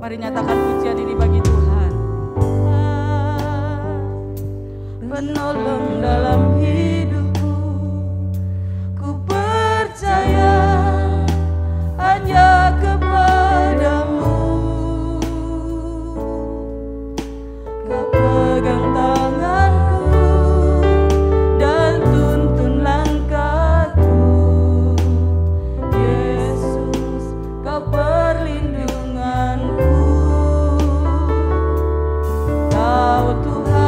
Mari nyatakan pujian ini bagi Tuhan. Penolong dalam hidupku, ku percaya hanya kepadamu. Kau pegang tanganku dan tuntun langkahku. Yesus, kau perlindunganku. Kau Tuhan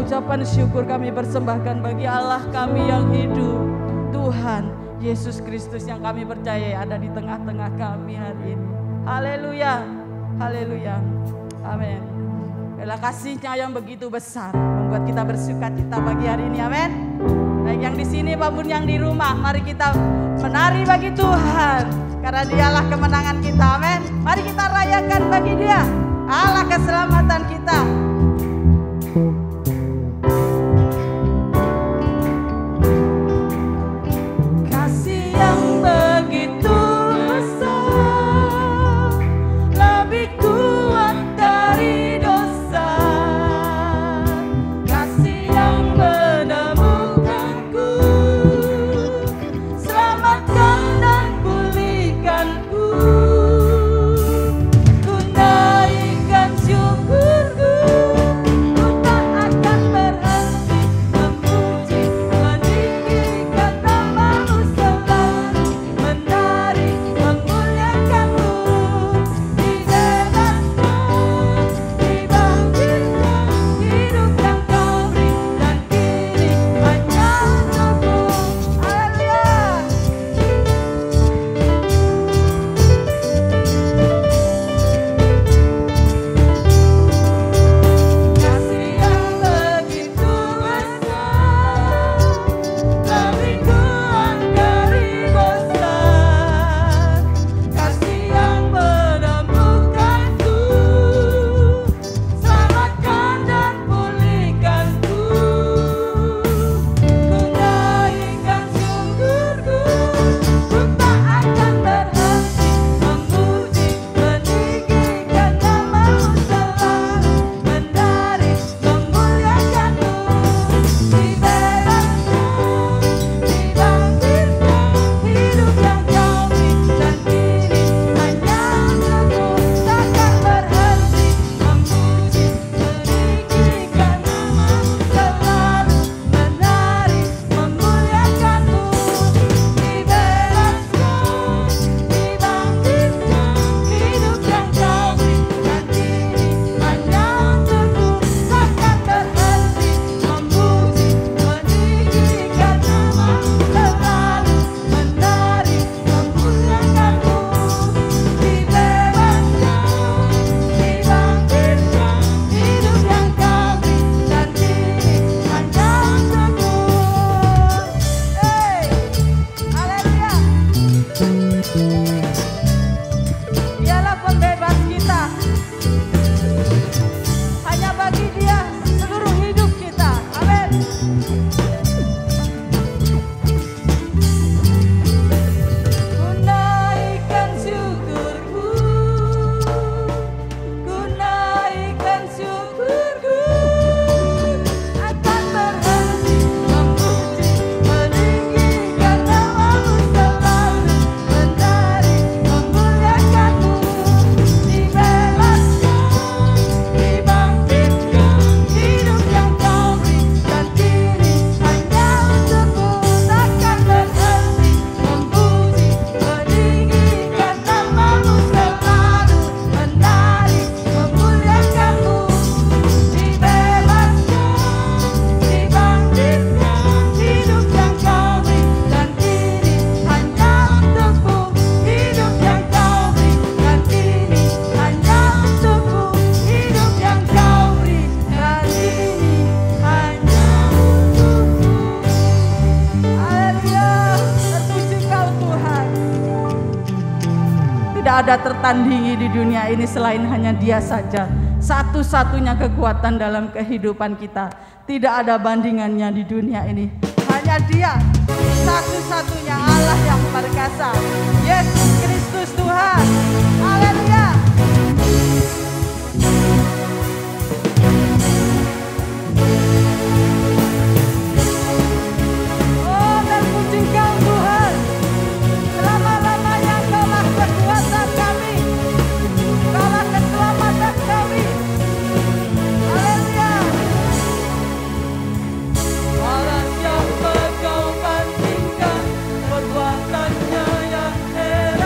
ucapan syukur kami persembahkan bagi Allah kami yang hidup, Tuhan Yesus Kristus yang kami percaya ada di tengah-tengah kami hari ini. Haleluya, haleluya, amin. Bila kasih-Nya yang begitu besar membuat kita bersuka-cita pagi hari ini, amin. Baik yang di sini maupun yang di rumah, mari kita menari bagi Tuhan karena Dialah kemenangan kita, amin. Mari kita rayakan bagi Dia, Allah keselamatan kita. Kasih yang begitu besar, lebih kuat dari dosa. Kasih yang menemukanku, selamatkan dan pulihkanku. Ku naikkan syukurku, ku tak akan berhenti memuji, meninggikan nama-Mu selalu, menari, memuliakan-Mu. Dibebaskan, dibangkitkan, hidup yang Kau beri, dan kini hanya untukmu. Haleluya. Kasih yang begitu besar, lebih kuat dari dosa. Kasih yang menemukanku, selamatkan dan pulihkanku. Ku naikkan syukurku, ku tak akan berhenti memuji, meninggikan nama-Mu selalu, menari, memuliakan-Mu. Dibebaskan, dibangkitkan, hidup yang Kau beri, dan kini hanya untukmu. Takkan berhenti memuji, meninggikan nama-Mu selalu, menari, memuliakan-Mu. Dibebaskan, dibangkitkan, hidup yang Kau beri, dan kini hanya untukmu. Takkan berhenti memuji, meninggikan nama-Mu selalu, menari, memuliakan-Mu. Dibebaskan, dibangkitkan, hidup yang Kau beri, dan kini hanya untukmu. Hey, haleluya. Dialah pembebas kita. Hanya bagi Dia seluruh hidup kita. Amin. Ku naikkan syukurku, ku naikkan syukurku, akan berhenti memuji, meninggikan nama-Mu selalu, menari, memuliakan-Mu. Dibebaskan, dibangkitkan, hidup yang Kau beri, dan kini hanya untukmu. Takkan berhenti memuji, meninggikan nama-Mu selalu, menari, memuliakan-Mu. Dibebaskan, dibangkitkan, hidup yang Kau beri, dan kini hanya untukmu. Hidup yang Kau beri, dan kini hanya untukmu. Hidup yang Kau beri, dan kini hanya untukmu. Haleluya, terpuji Kau Tuhan. Tidak ada tertandingi di dunia ini selain hanya Dia saja. Satu-satunya kekuatan dalam kehidupan kita. Tidak ada bandingannya di dunia ini. Hanya Dia, satu-satunya Allah yang perkasa. Yesus Kristus Tuhan. Haleluya. Oh, terpuji Kau Tuhan. Selama-lamanya Kaulah kekuatan kami, Kaulah keselamatan kami. Haleluya. Allah siapa Kau bandingkan, perbuatannya yang heran.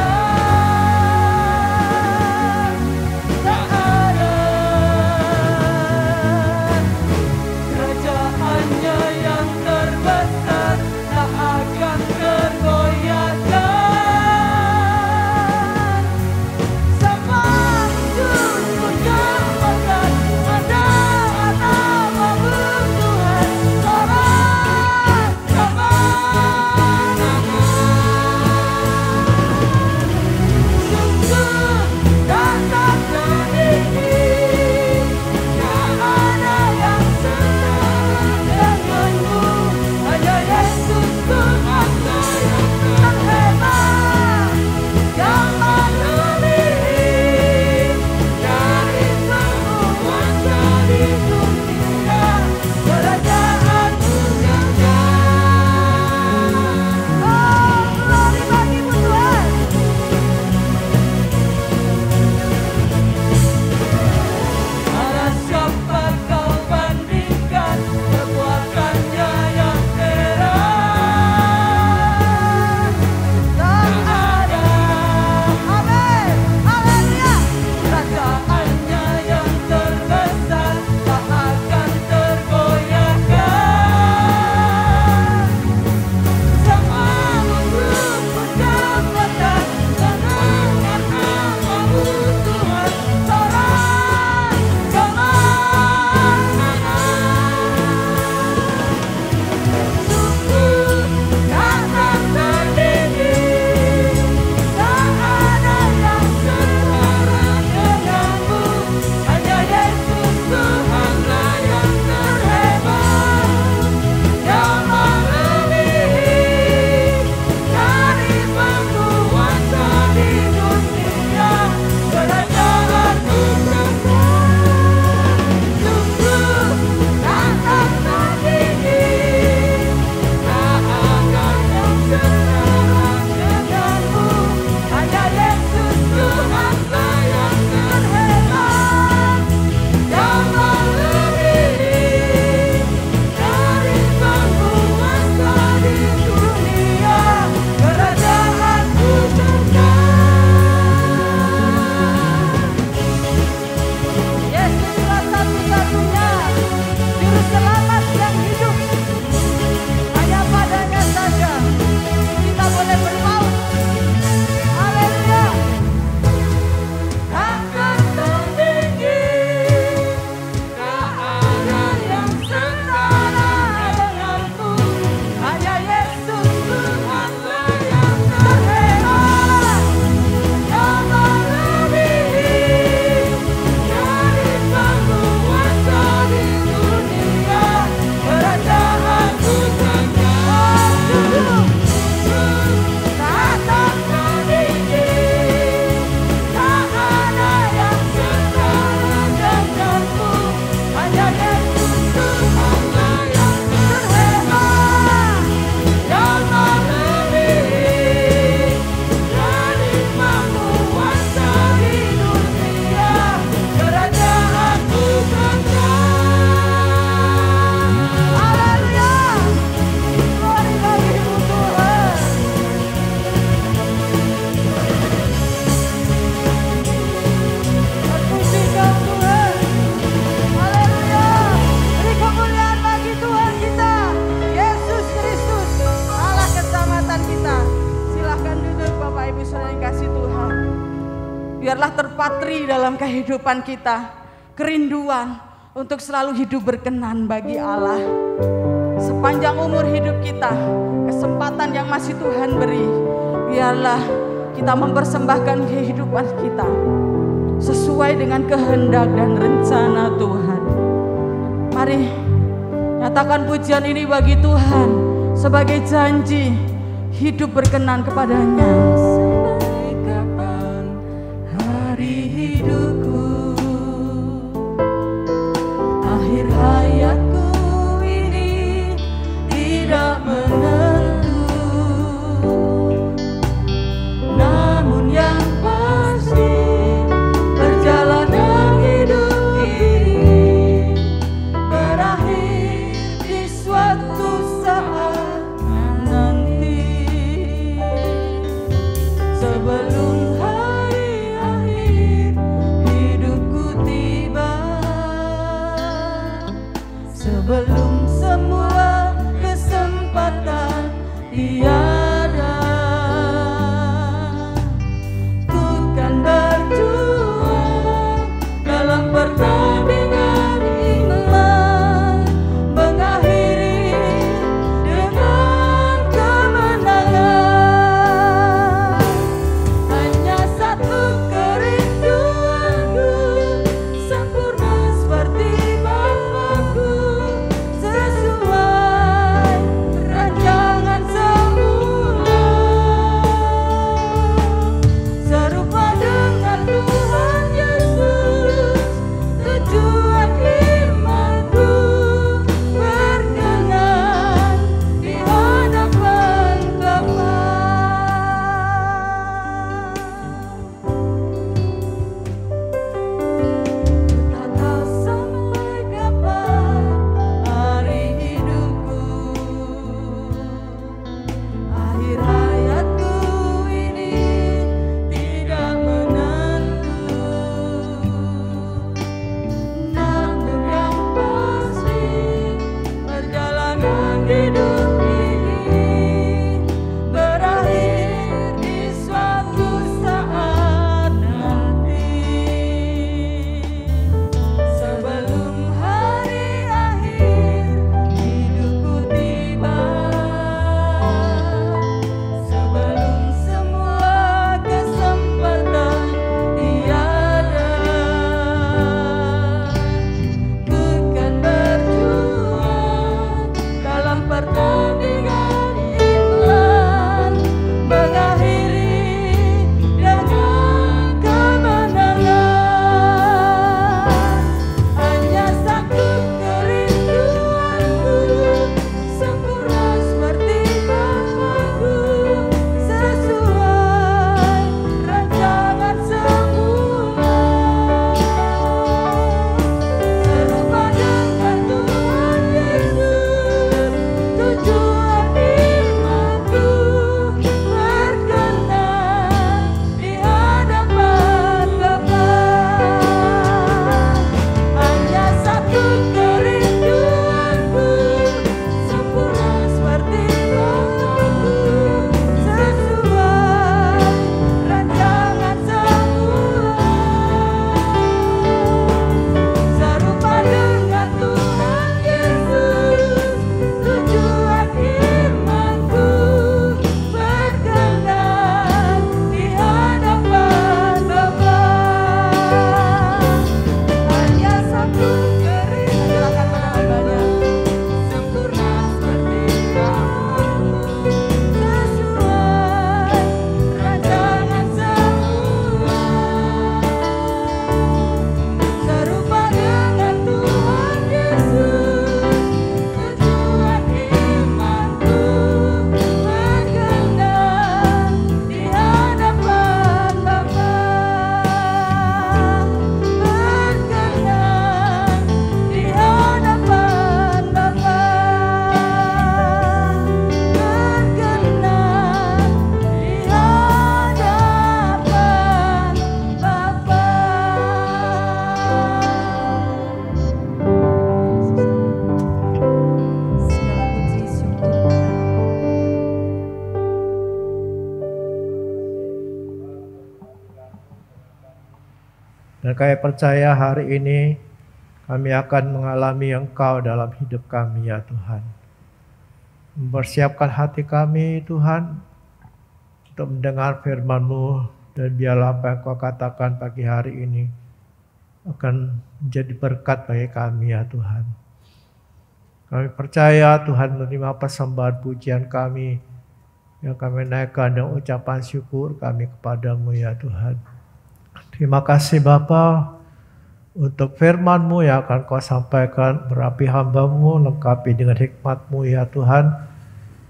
dalam kehidupan kita, kerinduan untuk selalu hidup berkenan bagi Allah. Sepanjang umur hidup kita, kesempatan yang masih Tuhan beri, biarlah kita mempersembahkan kehidupan kita sesuai dengan kehendak dan rencana Tuhan. Mari nyatakan pujian ini bagi Tuhan sebagai janji hidup berkenan kepadanya. Sampai kapan hari hidupku, akhir hayatku ini tidak menentu, namun yang pasti perjalanan hidup ini berakhir di suatu saat nanti. kami percaya hari ini kami akan mengalami Engkau dalam hidup kami ya Tuhan. Mempersiapkan hati kami Tuhan untuk mendengar firman-Mu, dan biarlah apa yang Kau katakan pagi hari ini akan menjadi berkat bagi kami ya Tuhan. Kami percaya Tuhan menerima persembahan pujian kami yang kami naikkan dengan ucapan syukur kami kepadamu ya Tuhan. Terima kasih Bapa untuk firman-Mu yang akan Kau sampaikan, berapi hamba-Mu, lengkapi dengan hikmat-Mu ya Tuhan.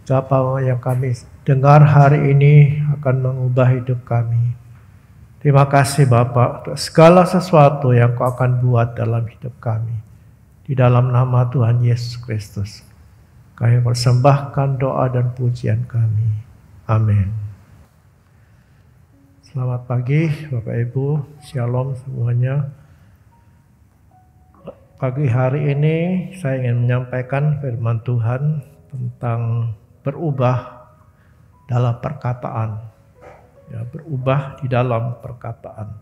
Apa yang kami dengar hari ini akan mengubah hidup kami. Terima kasih Bapa untuk segala sesuatu yang Kau akan buat dalam hidup kami. Di dalam nama Tuhan Yesus Kristus, kami persembahkan doa dan pujian kami. Amin. Selamat pagi Bapak Ibu, Shalom semuanya. Pagi hari ini saya ingin menyampaikan firman Tuhan tentang berubah dalam perkataan. Ya, berubah di dalam perkataan.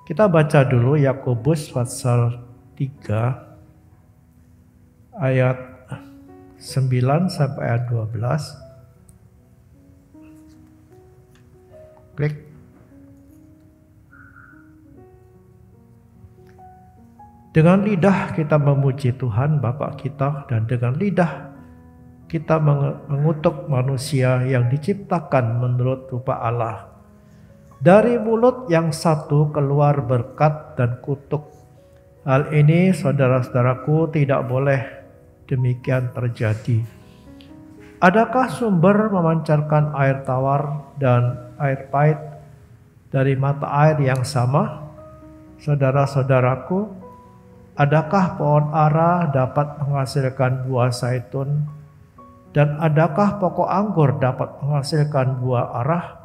Kita baca dulu Yakobus pasal 3 ayat 9 sampai ayat 12. Klik. Dengan lidah kita memuji Tuhan Bapa kita, dan dengan lidah kita mengutuk manusia yang diciptakan menurut rupa Allah. Dari mulut yang satu keluar berkat dan kutuk. Hal ini saudara-saudaraku tidak boleh demikian terjadi. Adakah sumber memancarkan air tawar dan air pahit dari mata air yang sama? Saudara-saudaraku, adakah pohon ara dapat menghasilkan buah zaitun? Dan adakah pokok anggur dapat menghasilkan buah arah?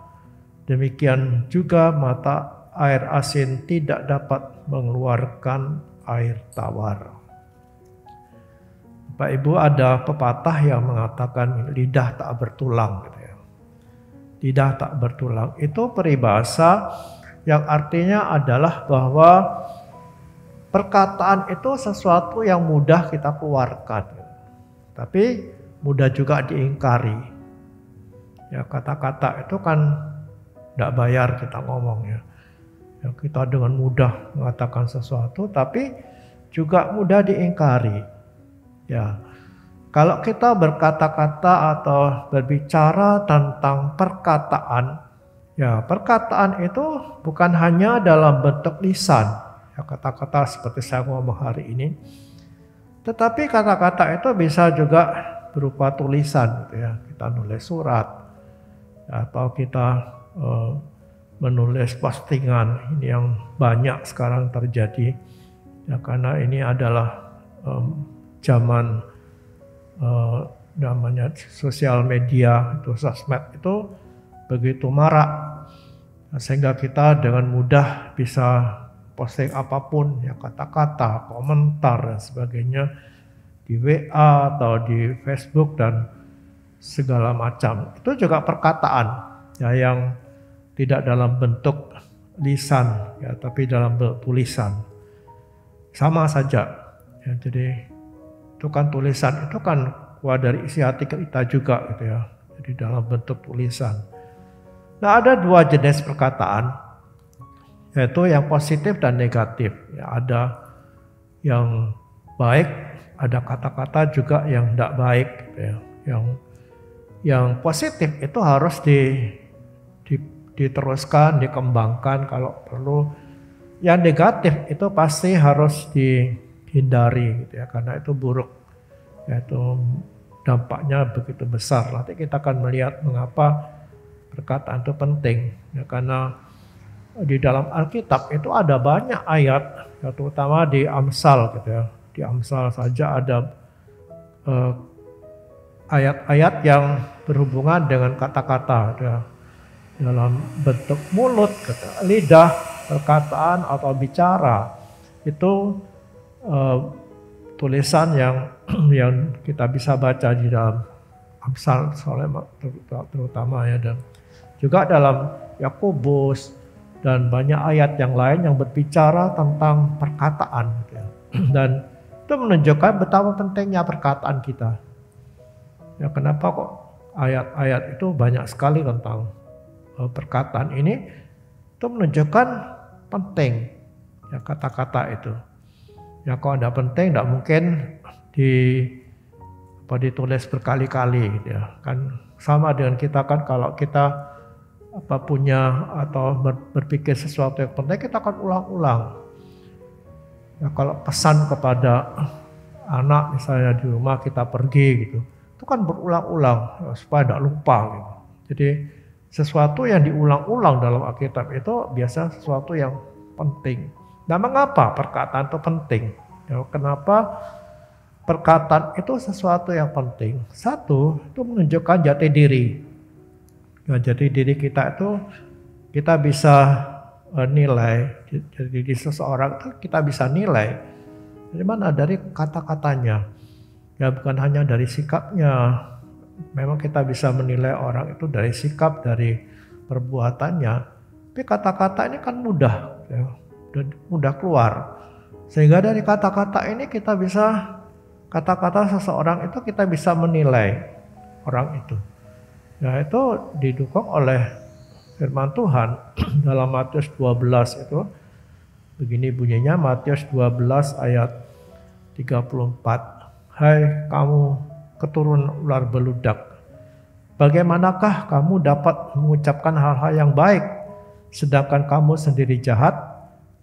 Demikian juga mata air asin tidak dapat mengeluarkan air tawar. Bapak Ibu, ada pepatah yang mengatakan lidah tak bertulang. Gitu ya. Lidah tak bertulang itu peribahasa yang artinya adalah bahwa perkataan itu sesuatu yang mudah kita keluarkan. Tapi mudah juga diingkari. Ya, kata-kata itu kan tidak bayar kita ngomong ya. Ya, kita dengan mudah mengatakan sesuatu, tapi juga mudah diingkari. Ya, kalau kita berkata-kata atau berbicara tentang perkataan, ya perkataan itu bukan hanya dalam bentuk lisan. Ya, kata-kata seperti saya ngomong hari ini, tetapi kata-kata itu bisa juga berupa tulisan, gitu ya. Kita nulis surat atau kita menulis postingan. Ini yang banyak sekarang terjadi ya, karena ini adalah zaman namanya sosial media, itu sosmed itu begitu marak, sehingga kita dengan mudah bisa posting apapun ya, kata-kata, komentar dan sebagainya di WA atau di Facebook dan segala macam. Itu juga perkataan ya, yang tidak dalam bentuk lisan ya, tapi dalam bentuk tulisan. Sama saja ya, jadi itu kan tulisan itu kan keluar dari isi hati kita juga gitu ya. Jadi dalam bentuk tulisan. Nah, ada dua jenis perkataan, yaitu yang positif dan negatif. Ya, ada yang baik, ada kata-kata juga yang tidak baik, gitu ya. Yang positif itu harus diteruskan, dikembangkan kalau perlu. Yang negatif itu pasti harus dihindari, gitu ya, karena itu buruk, yaitu dampaknya begitu besar. Nanti kita akan melihat mengapa perkataan itu penting, ya, karena di dalam Alkitab itu ada banyak ayat, ya, terutama di Amsal, gitu ya. Di Amsal saja ada ayat-ayat yang berhubungan dengan kata-kata ya, dalam bentuk mulut, lidah, perkataan atau bicara. Itu tulisan yang kita bisa baca di dalam Amsal terutama ya, dan juga dalam Yakobus, dan banyak ayat yang lain yang berbicara tentang perkataan gitu ya. Dan itu menunjukkan betapa pentingnya perkataan kita. Ya, kenapa kok ayat-ayat itu banyak sekali tentang perkataan ini? Itu menunjukkan penting ya kata-kata itu. Ya kalau tidak penting tidak mungkin ditulis berkali-kali gitu ya. Kan sama dengan kita kan, kalau kita punya atau berpikir sesuatu yang penting, kita akan ulang-ulang. Ya, kalau pesan kepada anak misalnya di rumah kita pergi gitu, itu kan berulang-ulang ya, supaya tidak lupa gitu. Jadi sesuatu yang diulang-ulang dalam Alkitab itu biasa sesuatu yang penting. Nah, mengapa perkataan itu penting? Ya, kenapa perkataan itu sesuatu yang penting? Satu, itu menunjukkan jati diri. Ya, jati diri kita itu kita bisa nilai. Jadi di seseorang itu kita bisa nilai dari mana? Dari kata-katanya. Ya, bukan hanya dari sikapnya. Memang kita bisa menilai orang itu dari sikap, dari perbuatannya. Tapi kata-kata ini kan mudah, ya, mudah keluar. Sehingga dari kata-kata ini kita bisa, kata-kata seseorang itu kita bisa menilai orang itu. Ya, itu didukung oleh firman Tuhan dalam Matius 12 itu. Begini bunyinya, Matius 12 ayat 34. Hai kamu keturunan ular beludak, bagaimanakah kamu dapat mengucapkan hal-hal yang baik sedangkan kamu sendiri jahat?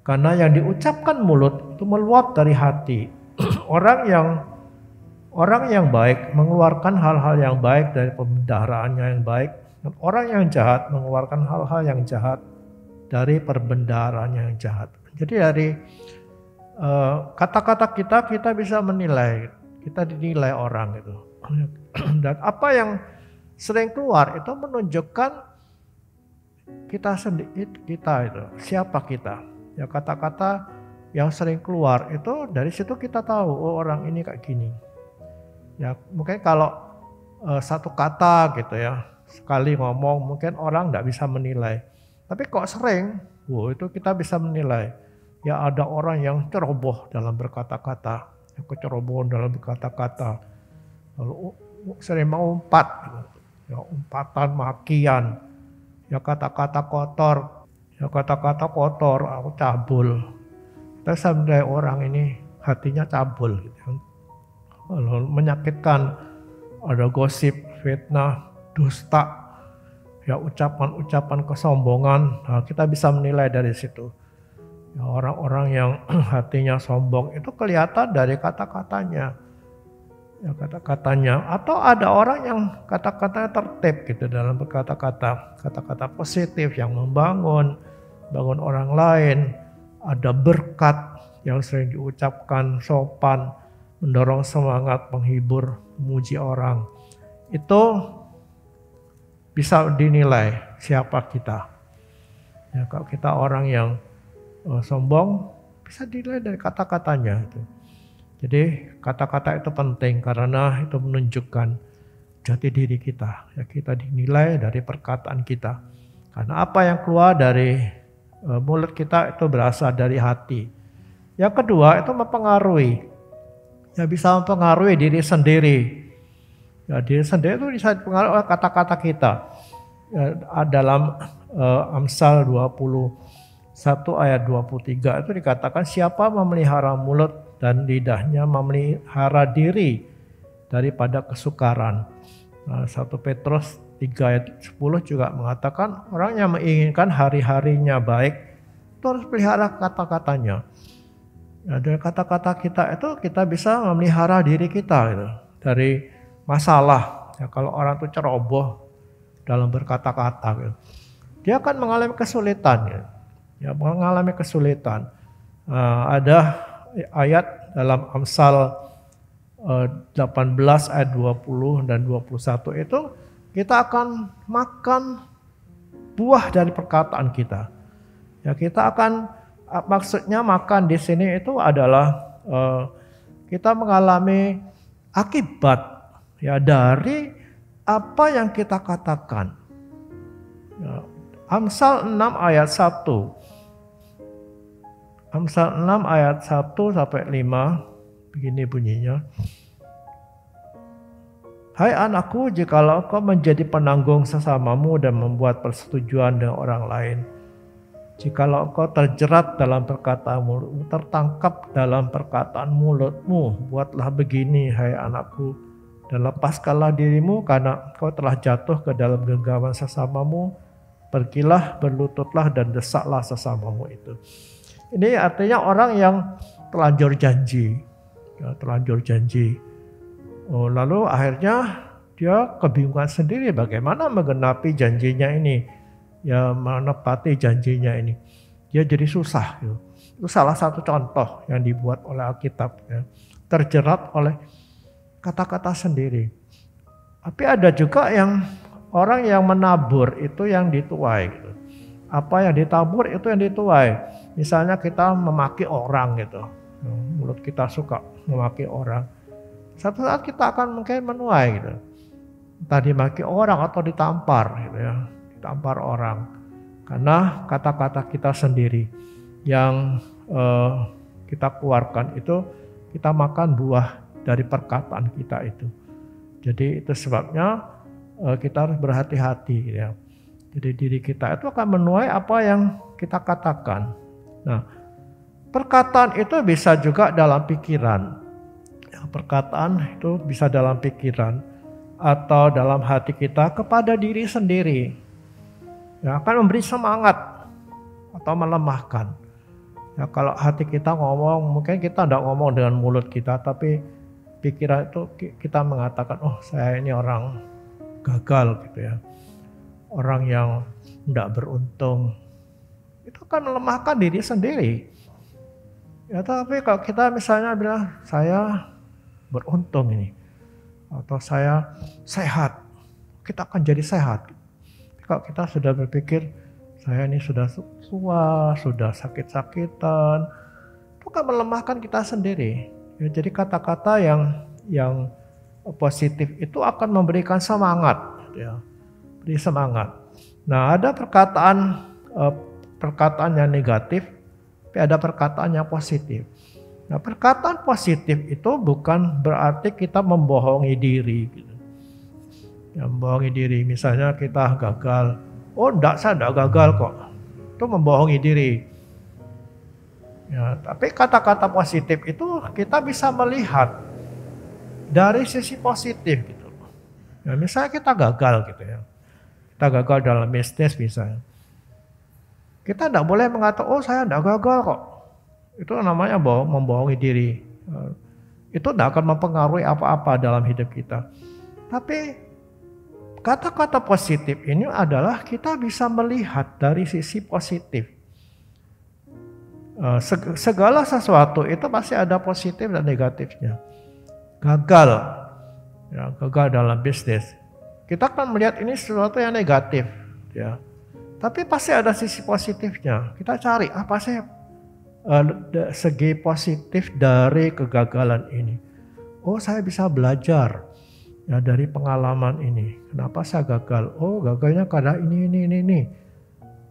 Karena yang diucapkan mulut itu meluap dari hati. Orang yang baik mengeluarkan hal-hal yang baik dari pembendaharaannya yang baik, dan orang yang jahat mengeluarkan hal-hal yang jahat dari perbendaharaannya yang jahat. Jadi dari kata-kata kita bisa menilai, kita dinilai orang itu. Dan apa yang sering keluar itu menunjukkan kita sendiri, kita itu siapa kita. Ya, kata-kata yang sering keluar itu dari situ kita tahu, oh orang ini kayak gini. Ya, mungkin kalau satu kata gitu ya, sekali ngomong mungkin orang tidak bisa menilai. Tapi kok sering, itu kita bisa menilai. Ya, ada orang yang ceroboh dalam berkata-kata, yang kecerobohan dalam berkata-kata, lalu sering mengumpat, ya, umpatan makian, ya kata-kata kotor, aku cabul. Kita bisa menilai orang ini hatinya cabul, gitu. Lalu menyakitkan, ada gosip, fitnah, dusta, ya ucapan-ucapan kesombongan. Nah, kita bisa menilai dari situ. Ya, orang-orang yang hatinya sombong itu kelihatan dari kata-katanya. Ya, kata-katanya. Atau ada orang yang kata-katanya tertib gitu dalam berkata-kata. Kata-kata positif yang membangun orang lain. Ada berkat yang sering diucapkan, sopan, mendorong semangat, menghibur, memuji orang. Itu bisa dinilai siapa kita. Ya, kalau kita orang yang sombong, bisa dinilai dari kata-katanya. Jadi kata-kata itu penting karena itu menunjukkan jati diri kita. Ya, kita dinilai dari perkataan kita. Karena apa yang keluar dari mulut kita itu berasal dari hati. Yang kedua itu mempengaruhi. Ya, bisa mempengaruhi diri sendiri. Ya, diri sendiri itu bisa dipengaruhi oleh kata-kata kita. Ya, dalam Amsal 21 ayat 23 itu dikatakan, siapa memelihara mulut dan lidahnya memelihara diri daripada kesukaran. Nah, 1 Petrus 3 ayat 10 juga mengatakan orang yang menginginkan hari-harinya baik itu harus pelihara kata-katanya. Ya, dari kata-kata kita itu kita bisa memelihara diri kita gitu, dari masalah. Ya, kalau orang itu ceroboh dalam berkata-kata, gitu, dia akan mengalami kesulitan. Gitu. Ya, mengalami kesulitan. Ada ayat dalam Amsal 18 ayat 20 dan 21 itu kita akan makan buah dari perkataan kita. Ya, kita akan, maksudnya makan di sini itu adalah kita mengalami akibat ya dari apa yang kita katakan. Ya, Amsal 6 ayat 1. Amsal 6 ayat 1 sampai 5 begini bunyinya. Hai anakku, jikalau kau menjadi penanggung sesamamu dan membuat persetujuan dengan orang lain, jikalau kau terjerat dalam perkataan mulutmu, tertangkap dalam perkataan mulutmu, buatlah begini hai anakku, dan lepaskanlah dirimu karena kau telah jatuh ke dalam genggaman sesamamu. Pergilah, berlututlah dan desaklah sesamamu itu. Ini artinya orang yang telanjur janji. Ya, telanjur janji. Lalu akhirnya dia kebingungan sendiri bagaimana menggenapi janjinya ini. Ya, menepati janjinya ini. Dia jadi susah. Gitu. Itu salah satu contoh yang dibuat oleh Alkitab. Ya. Terjerat oleh kata-kata sendiri. Tapi ada juga yang orang yang menabur itu yang dituai. Gitu. Apa yang ditabur itu yang dituai. Misalnya kita memaki orang gitu. Mulut kita suka memaki orang. Satu saat kita akan mungkin menuai gitu. Entah dimaki orang atau ditampar gitu ya. Ditampar orang. Karena kata-kata kita sendiri yang kita keluarkan itu kita makan buah dari perkataan kita itu. Jadi itu sebabnya kita harus berhati-hati ya. Jadi diri kita itu akan menuai apa yang kita katakan. Nah, perkataan itu bisa juga dalam pikiran. Ya, perkataan itu bisa dalam pikiran atau dalam hati kita kepada diri sendiri. Ya, akan memberi semangat atau melemahkan. Ya, kalau hati kita ngomong, mungkin kita tidak ngomong dengan mulut kita, tapi pikiran itu kita mengatakan, oh saya ini orang gagal gitu ya. Orang yang tidak beruntung. Itu akan melemahkan diri sendiri. Ya, tapi kalau kita misalnya bilang saya beruntung ini. Atau saya sehat. Kita akan jadi sehat. Kalau kita sudah berpikir saya ini sudah tua, sudah sakit-sakitan. Itu akan melemahkan kita sendiri. Ya, jadi kata-kata yang positif itu akan memberikan semangat, ya, beri semangat. Nah, ada perkataan yang negatif, tapi ada perkataan yang positif. Nah, perkataan positif itu bukan berarti kita membohongi diri. Gitu. Ya, membohongi diri, misalnya kita gagal, oh enggak, saya enggak gagal kok. Itu membohongi diri. Ya, tapi kata-kata positif itu kita bisa melihat dari sisi positif gitu. Ya, misalnya kita gagal gitu ya. Kita gagal dalam bisnis misalnya. Kita tidak boleh mengatakan, oh saya tidak gagal kok. Itu namanya membohongi diri. Itu tidak akan mempengaruhi apa-apa dalam hidup kita. Tapi kata-kata positif ini adalah kita bisa melihat dari sisi positif. Segala sesuatu itu pasti ada positif dan negatifnya. Gagal, ya, gagal dalam bisnis. Kita akan melihat ini sesuatu yang negatif, ya. Tapi pasti ada sisi positifnya. Kita cari apa sih segi positif dari kegagalan ini. Oh, saya bisa belajar ya dari pengalaman ini. Kenapa saya gagal? Oh, gagalnya karena ini.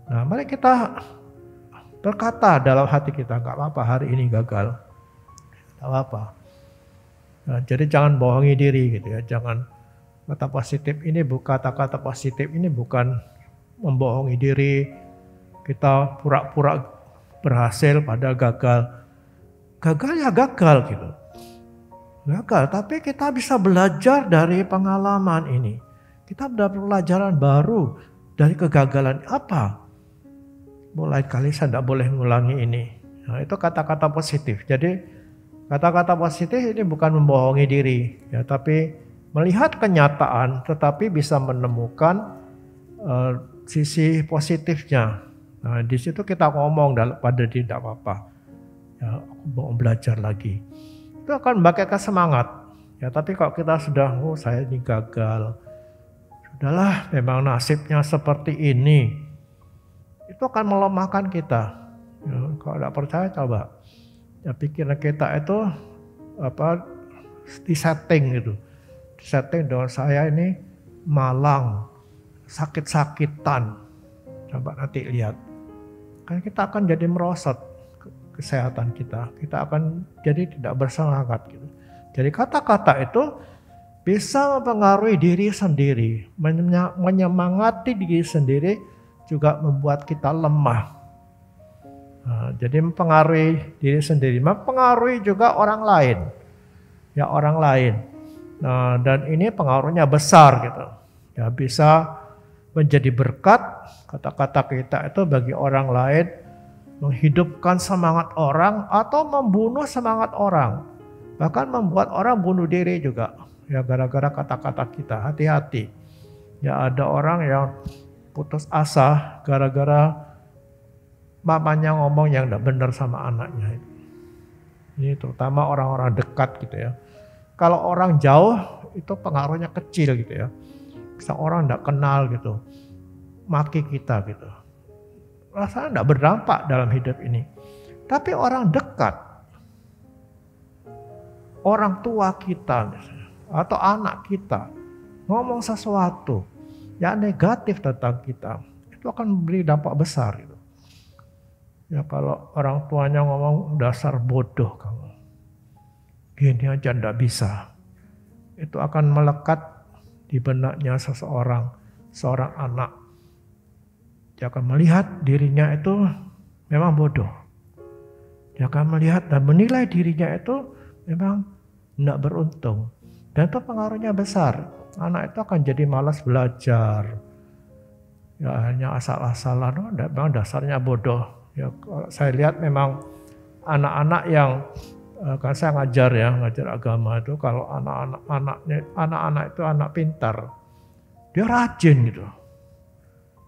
Nah, mari kita berkata dalam hati kita, nggak apa-apa hari ini gagal, nggak apa-apa. Nah, jadi jangan bohongi diri gitu ya. Jangan kata positif ini kata-kata positif ini bukan membohongi diri. Kita pura-pura berhasil padahal gagal. Gagal ya gagal gitu. Gagal, tapi kita bisa belajar dari pengalaman ini. Kita dapat pelajaran baru dari kegagalan apa? Mulai kali saya tidak boleh mengulangi ini. Nah, itu kata-kata positif. Jadi kata-kata positif ini bukan membohongi diri, ya, tapi melihat kenyataan, tetapi bisa menemukan sisi positifnya. Nah, di situ kita ngomong pada diri tidak apa-apa. Ya, aku mau belajar lagi. Itu akan membangkitkan semangat. Ya, tapi kalau kita sudah, oh saya ini gagal, sudahlah, memang nasibnya seperti ini. Itu akan melemahkan kita. Ya, kalau tidak percaya coba. Ya, pikiran kita itu disetting gitu. Disetting dengan saya ini malang, sakit-sakitan. Coba nanti lihat. Kan kita akan jadi merosot kesehatan kita. Kita akan jadi tidak bersemangat gitu. Jadi kata-kata itu bisa mempengaruhi diri sendiri, menyemangati diri sendiri, juga membuat kita lemah. Nah, jadi mempengaruhi diri sendiri, mempengaruhi juga orang lain. Ya, orang lain. Nah, dan ini pengaruhnya besar gitu. Ya, bisa menjadi berkat kata-kata kita itu bagi orang lain, menghidupkan semangat orang atau membunuh semangat orang. Bahkan membuat orang bunuh diri juga. Ya, gara-gara kata-kata kita. Hati-hati. Ya, ada orang yang putus asa gara-gara mamanya ngomong yang tidak benar sama anaknya. Ini terutama orang-orang dekat gitu ya. Kalau orang jauh itu pengaruhnya kecil gitu ya. Bisa orang tidak kenal gitu, maki kita gitu. Rasanya tidak berdampak dalam hidup ini. Tapi orang dekat, orang tua kita misalnya, atau anak kita ngomong sesuatu yang negatif tentang kita, itu akan memberi dampak besar gitu. Ya, kalau orang tuanya ngomong dasar bodoh kamu, gini aja ndak bisa, itu akan melekat di benaknya seorang anak. Dia akan melihat dirinya itu memang bodoh. Dia akan melihat dan menilai dirinya itu memang tidak beruntung. Dan itu pengaruhnya besar. Anak itu akan jadi malas belajar. Ya, hanya asal-asalan, memang dasarnya bodoh. Ya, kalau saya lihat memang anak-anak yang kan saya ngajar agama itu, kalau anak-anak itu anak pintar, dia rajin gitu,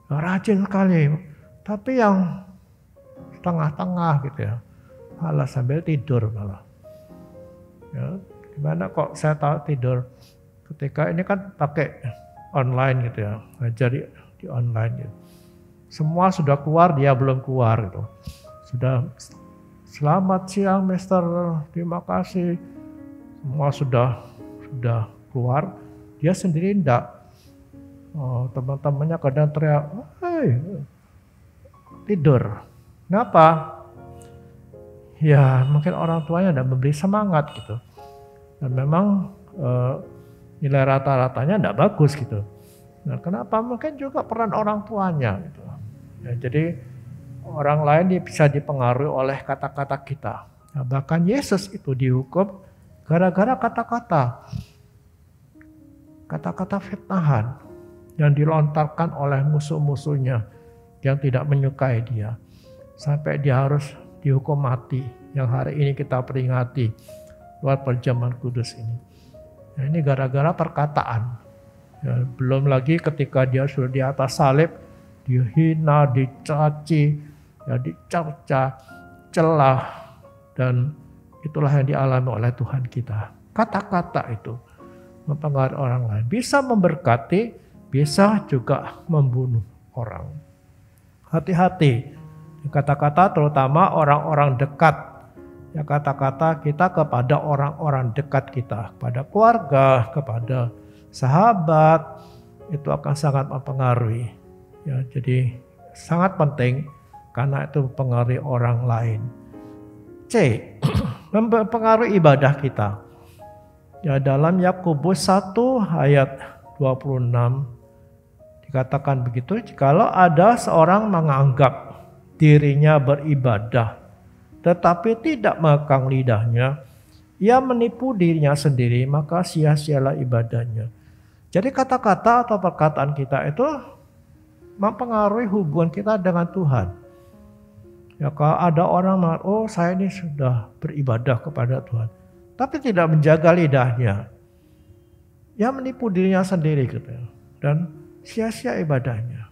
rajin sekali. Tapi yang tengah-tengah gitu ya, malah sambil tidur malah. Ya, gimana kok saya tahu tidur? Ketika ini kan pakai online gitu ya, ngajar di online gitu. Semua sudah keluar, dia belum keluar gitu. Sudah selamat siang Mister, terima kasih. Semua sudah keluar, dia sendiri enggak. Oh, teman-temannya kadang teriak, "Hei, tidur." Kenapa? Ya mungkin orang tuanya enggak memberi semangat gitu. Dan memang nilai rata-ratanya enggak bagus gitu. Nah, kenapa? Mungkin juga peran orang tuanya gitu. Ya, jadi orang lain bisa dipengaruhi oleh kata-kata kita. Nah, bahkan Yesus itu dihukum gara-gara kata-kata fitnahan yang dilontarkan oleh musuh-musuhnya yang tidak menyukai dia. Sampai dia harus dihukum mati yang hari ini kita peringati lewat perjamuan kudus ini. Nah, ini gara-gara perkataan. Ya, belum lagi ketika dia sudah di atas salib, dihina, dicaci, ya, dicerca, celah, dan itulah yang dialami oleh Tuhan kita. Kata-kata itu mempengaruhi orang lain, bisa memberkati, bisa juga membunuh orang. Hati-hati, kata-kata terutama orang-orang dekat. Ya, kata-kata kita kepada orang-orang dekat kita, kepada keluarga, kepada sahabat, itu akan sangat mempengaruhi. Ya, jadi sangat penting karena itu mempengaruhi orang lain. C. Mempengaruhi ibadah kita. Ya, dalam Yakobus 1 ayat 26 dikatakan begitu, jikalau ada seorang menganggap dirinya beribadah tetapi tidak mengekang lidahnya, ia menipu dirinya sendiri, maka sia-sialah ibadahnya. Jadi kata-kata atau perkataan kita itu mempengaruhi hubungan kita dengan Tuhan. Ya, kalau ada orang mengatakan, oh saya ini sudah beribadah kepada Tuhan, tapi tidak menjaga lidahnya, ya menipu dirinya sendiri gitu ya, dan sia-sia ibadahnya.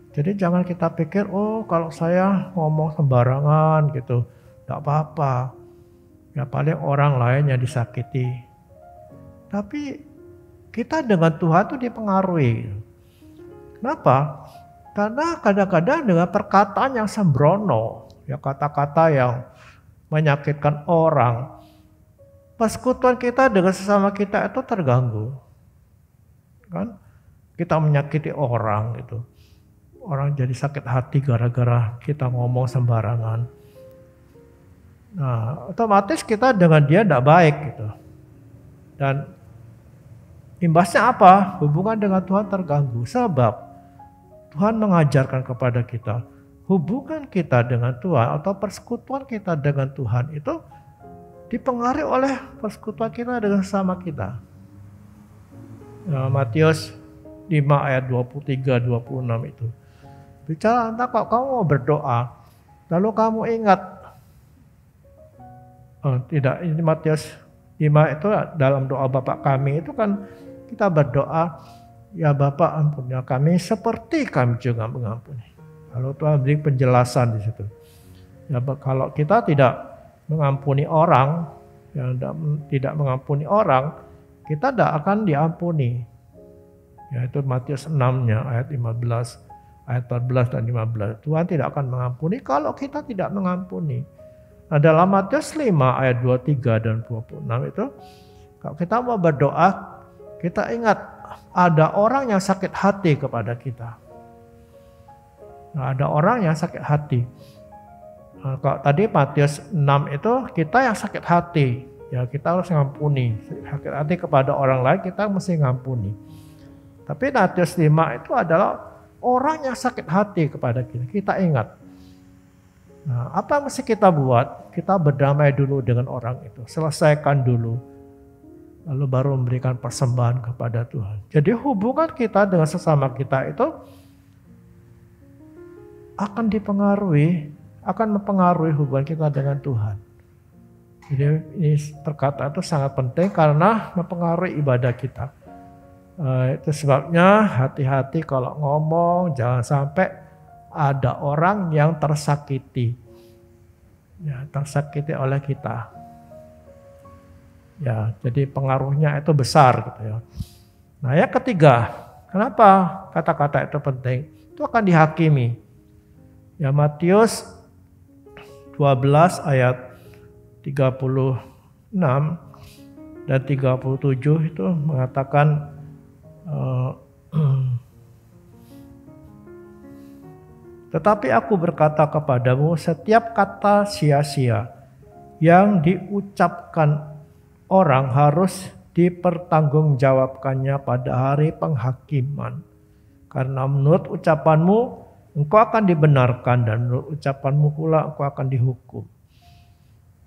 Jadi jangan kita pikir, oh kalau saya ngomong sembarangan gitu, tidak apa-apa. Ya paling orang lain yang disakiti. Tapi kita dengan Tuhan itu dipengaruhi. Kenapa? Karena kadang-kadang dengan perkataan yang sembrono, ya kata-kata yang menyakitkan orang, persekutuan kita dengan sesama kita itu terganggu. Kan? Kita menyakiti orang gitu. orang jadi sakit hati gara-gara kita ngomong sembarangan. Nah, otomatis kita dengan dia tidak baik gitu. Dan imbasnya apa? Hubungan dengan Tuhan terganggu. Sebab Tuhan mengajarkan kepada kita, hubungan kita dengan Tuhan atau persekutuan kita dengan Tuhan itu dipengaruhi oleh persekutuan kita dengan sesama kita. Nah, Matius 5 ayat 23-26 itu bicara tentang kalau kamu mau berdoa, lalu kamu ingat, tidak, ini Matius 5 itu dalam doa Bapa kami itu kan kita berdoa, ya Bapa ampunilah kami seperti kami juga mengampuni. Lalu Tuhan beri penjelasan di situ. Ya, kalau kita tidak mengampuni orang, yang tidak mengampuni orang, kita tidak akan diampuni. Yaitu Matius 6-nya ayat 15, ayat 14 dan 15. Tuhan tidak akan mengampuni kalau kita tidak mengampuni. Nah, dalam Matius 5 ayat 23 dan 26 itu, kalau kita mau berdoa, kita ingat ada orang yang sakit hati kepada kita. Nah, ada orang yang sakit hati. Nah, kalau tadi Matius 6 itu kita yang sakit hati, ya kita harus ngampuni. Sakit hati kepada orang lain kita mesti ngampuni. Tapi Matius 5 itu adalah orang yang sakit hati kepada kita. Kita ingat. Nah, apa yang mesti kita buat? Kita berdamai dulu dengan orang itu. Selesaikan dulu. Lalu baru memberikan persembahan kepada Tuhan. Jadi hubungan kita dengan sesama kita itu akan mempengaruhi hubungan kita dengan Tuhan. Jadi ini perkataan itu sangat penting karena mempengaruhi ibadah kita. Itu sebabnya hati-hati kalau ngomong, jangan sampai ada orang yang tersakiti. Ya, tersakiti oleh kita. Ya, jadi pengaruhnya itu besar gitu ya. Nah, yang ketiga, kenapa kata-kata itu penting? Itu akan dihakimi. Ya, Matius 12 ayat 36 dan 37 itu mengatakan tetapi aku berkata kepadamu, setiap kata sia-sia yang diucapkan orang harus dipertanggungjawabkannya pada hari penghakiman. Karena menurut ucapanmu engkau akan dibenarkan dan menurut ucapanmu pula engkau akan dihukum.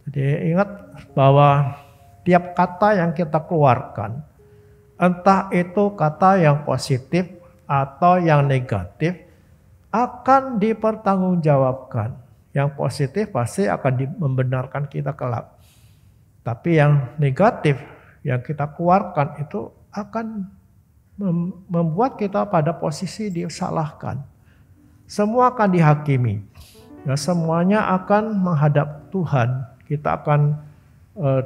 Jadi ingat bahwa tiap kata yang kita keluarkan, entah itu kata yang positif atau yang negatif, akan dipertanggungjawabkan. Yang positif pasti akan membenarkan kita kelak. Tapi yang negatif yang kita keluarkan itu akan membuat kita pada posisi disalahkan. Semua akan dihakimi. Ya, semuanya akan menghadap Tuhan. Kita akan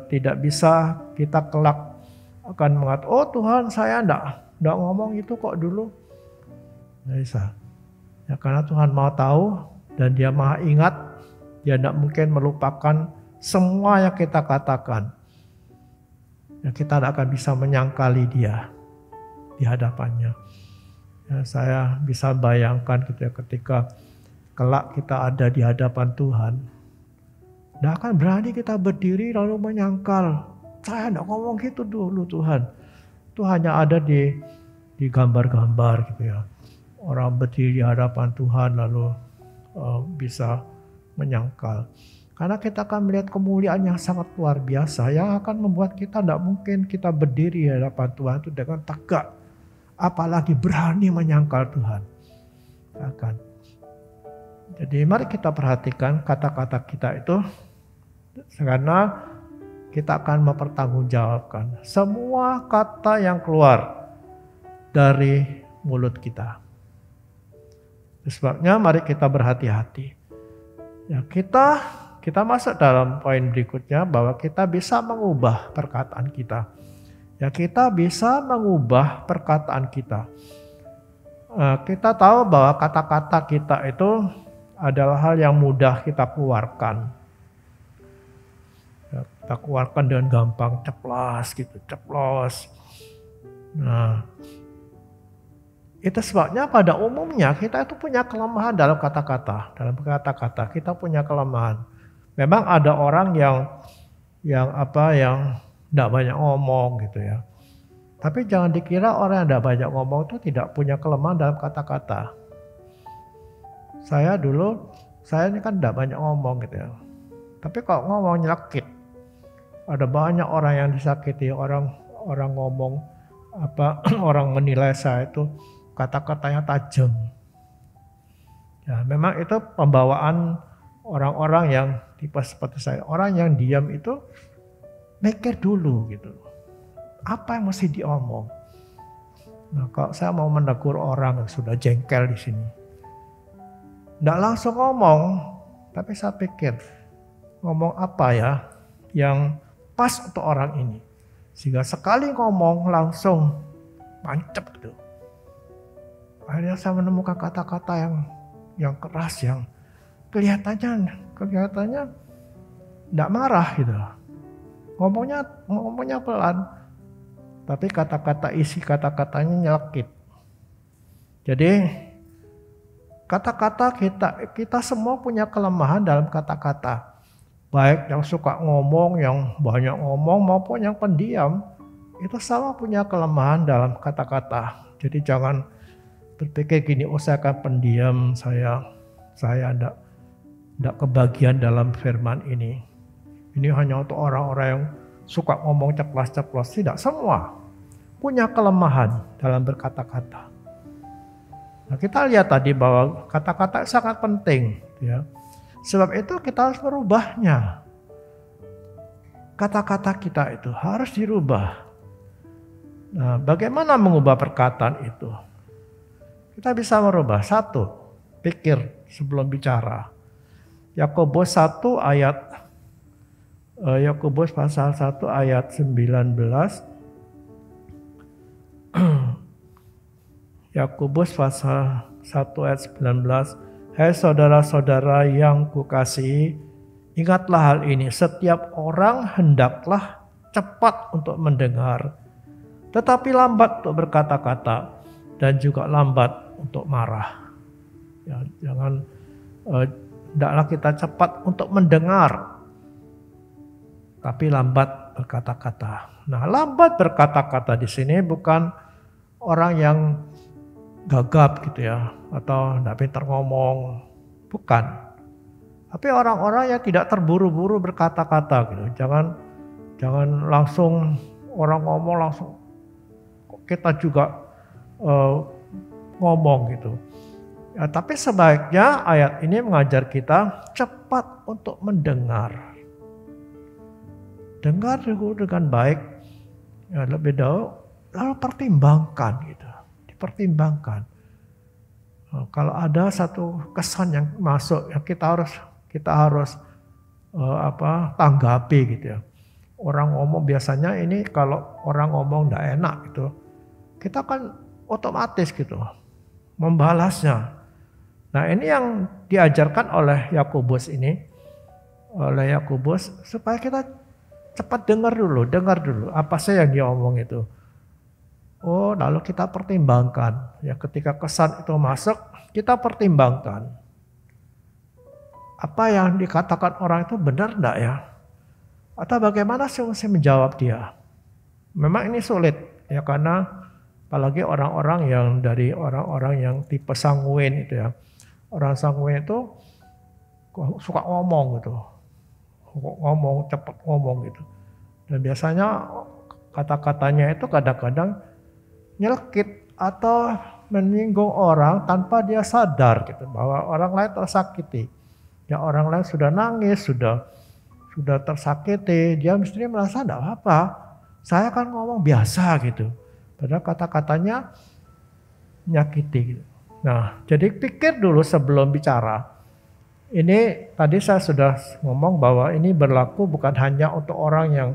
tidak bisa kita kelak akan mengatakan, oh Tuhan saya enggak ngomong itu kok dulu. Nggak bisa. Ya, karena Tuhan Maha tahu dan Dia Maha ingat, Dia tidak mungkin melupakan semua yang kita katakan. Ya, kita tidak akan bisa menyangkali Dia di hadapannya. Ya, saya bisa bayangkan gitu ya, ketika kelak kita ada di hadapan Tuhan, tidak akan berani kita berdiri lalu menyangkal. Saya tidak ngomong gitu dulu Tuhan. Itu hanya ada di gambar-gambar gitu ya. Orang berdiri di hadapan Tuhan lalu bisa menyangkal. Karena kita akan melihat kemuliaan yang sangat luar biasa yang akan membuat kita tidak mungkin kita berdiri di hadapan Tuhan itu dengan tegak. Apalagi berani menyangkal Tuhan. Akan. Jadi mari kita perhatikan kata-kata kita itu. Karena kita akan mempertanggungjawabkan semua kata yang keluar dari mulut kita. Sebabnya mari kita berhati-hati. Ya, kita masuk dalam poin berikutnya bahwa kita bisa mengubah perkataan kita. Ya, kita bisa mengubah perkataan kita. Kita tahu bahwa kata-kata kita itu adalah hal yang mudah kita keluarkan. Ya, kita keluarkan dengan gampang, ceplos gitu, ceplos. Nah, Itu sebabnya pada umumnya kita itu punya kelemahan dalam kata-kata. Dalam kata-kata kita punya kelemahan. Memang ada orang yang tidak banyak ngomong gitu ya. Tapi jangan dikira orang yang tidak banyak ngomong itu tidak punya kelemahan dalam kata-kata. Saya ini kan tidak banyak ngomong gitu ya. Tapi kalau ngomong nyelekit. Ada banyak orang yang disakiti, orang ngomong orang menilai saya itu kata-katanya tajam. Ya, memang itu pembawaan orang-orang yang tipe seperti saya. Orang yang diam itu mikir dulu gitu. Apa yang mesti diomong? Nah, kalau saya mau menegur orang yang sudah jengkel di sini, tidak langsung ngomong, tapi saya pikir ngomong apa ya yang pas untuk orang ini. Sehingga sekali ngomong langsung mancep gitu. Akhirnya saya menemukan kata-kata yang keras, yang kelihatannya tidak marah gitu. Ngomongnya pelan, tapi isi kata-katanya nyelekit. Jadi kata-kata kita semua punya kelemahan dalam kata-kata. Baik yang suka ngomong, yang banyak ngomong maupun yang pendiam, itu sama punya kelemahan dalam kata-kata. Jadi jangan berpikir gini, saya akan pendiam, saya tidak kebagian dalam firman ini. Ini hanya untuk orang-orang yang suka ngomong ceplas-ceplos. Tidak, semua punya kelemahan dalam berkata-kata. Nah, kita lihat tadi bahwa kata-kata sangat penting, ya. Sebab itu kita harus merubahnya. Kata-kata kita itu harus dirubah. Nah, bagaimana mengubah perkataan itu? Kita bisa merubah. 1, pikir sebelum bicara. Yakobus pasal 1 ayat 19. Yakobus pasal 1 ayat 19. Hai saudara-saudara yang kukasihi, ingatlah hal ini. Setiap orang hendaklah cepat untuk mendengar, tetapi lambat untuk berkata-kata, dan juga lambat untuk marah. Ya, hendaklah kita cepat untuk mendengar, tapi lambat berkata-kata. Nah, lambat berkata-kata di sini bukan orang yang gagap gitu ya, atau tidak pintar ngomong, bukan. Tapi orang-orang yang tidak terburu-buru berkata-kata gitu. Jangan langsung orang ngomong langsung kita juga ngomong gitu. Ya, tapi sebaiknya ayat ini mengajar kita cepat untuk mendengar. Dengar dulu dengan baik, ya, lebih dahulu, lalu pertimbangkan gitu. Dipertimbangkan. Kalau ada satu kesan yang masuk, yang kita harus tanggapi gitu ya. Orang ngomong biasanya ini kalau orang ngomong tidak enak gitu, kita kan otomatis gitu membalasnya. Nah, ini yang diajarkan oleh Yakobus supaya kita cepat dengar dulu apa sih yang dia omong itu. Oh, lalu kita pertimbangkan. Ya, ketika kesan itu masuk, kita pertimbangkan. Apa yang dikatakan orang itu benar enggak ya? Atau bagaimana sih mesti menjawab dia? Memang ini sulit ya, karena apalagi orang-orang yang tipe sanguin itu ya. Orang sanguin itu suka ngomong gitu. Cepat ngomong gitu. Dan biasanya kata-katanya itu kadang-kadang nyelekit atau menyinggung orang tanpa dia sadar gitu, bahwa orang lain tersakiti. Ya, orang lain sudah nangis, sudah tersakiti, dia mestinya merasa enggak apa-apa. Saya kan ngomong biasa gitu. Padahal kata-katanya menyakiti gitu. Nah, jadi pikir dulu sebelum bicara. Ini tadi saya sudah ngomong bahwa ini berlaku bukan hanya untuk orang yang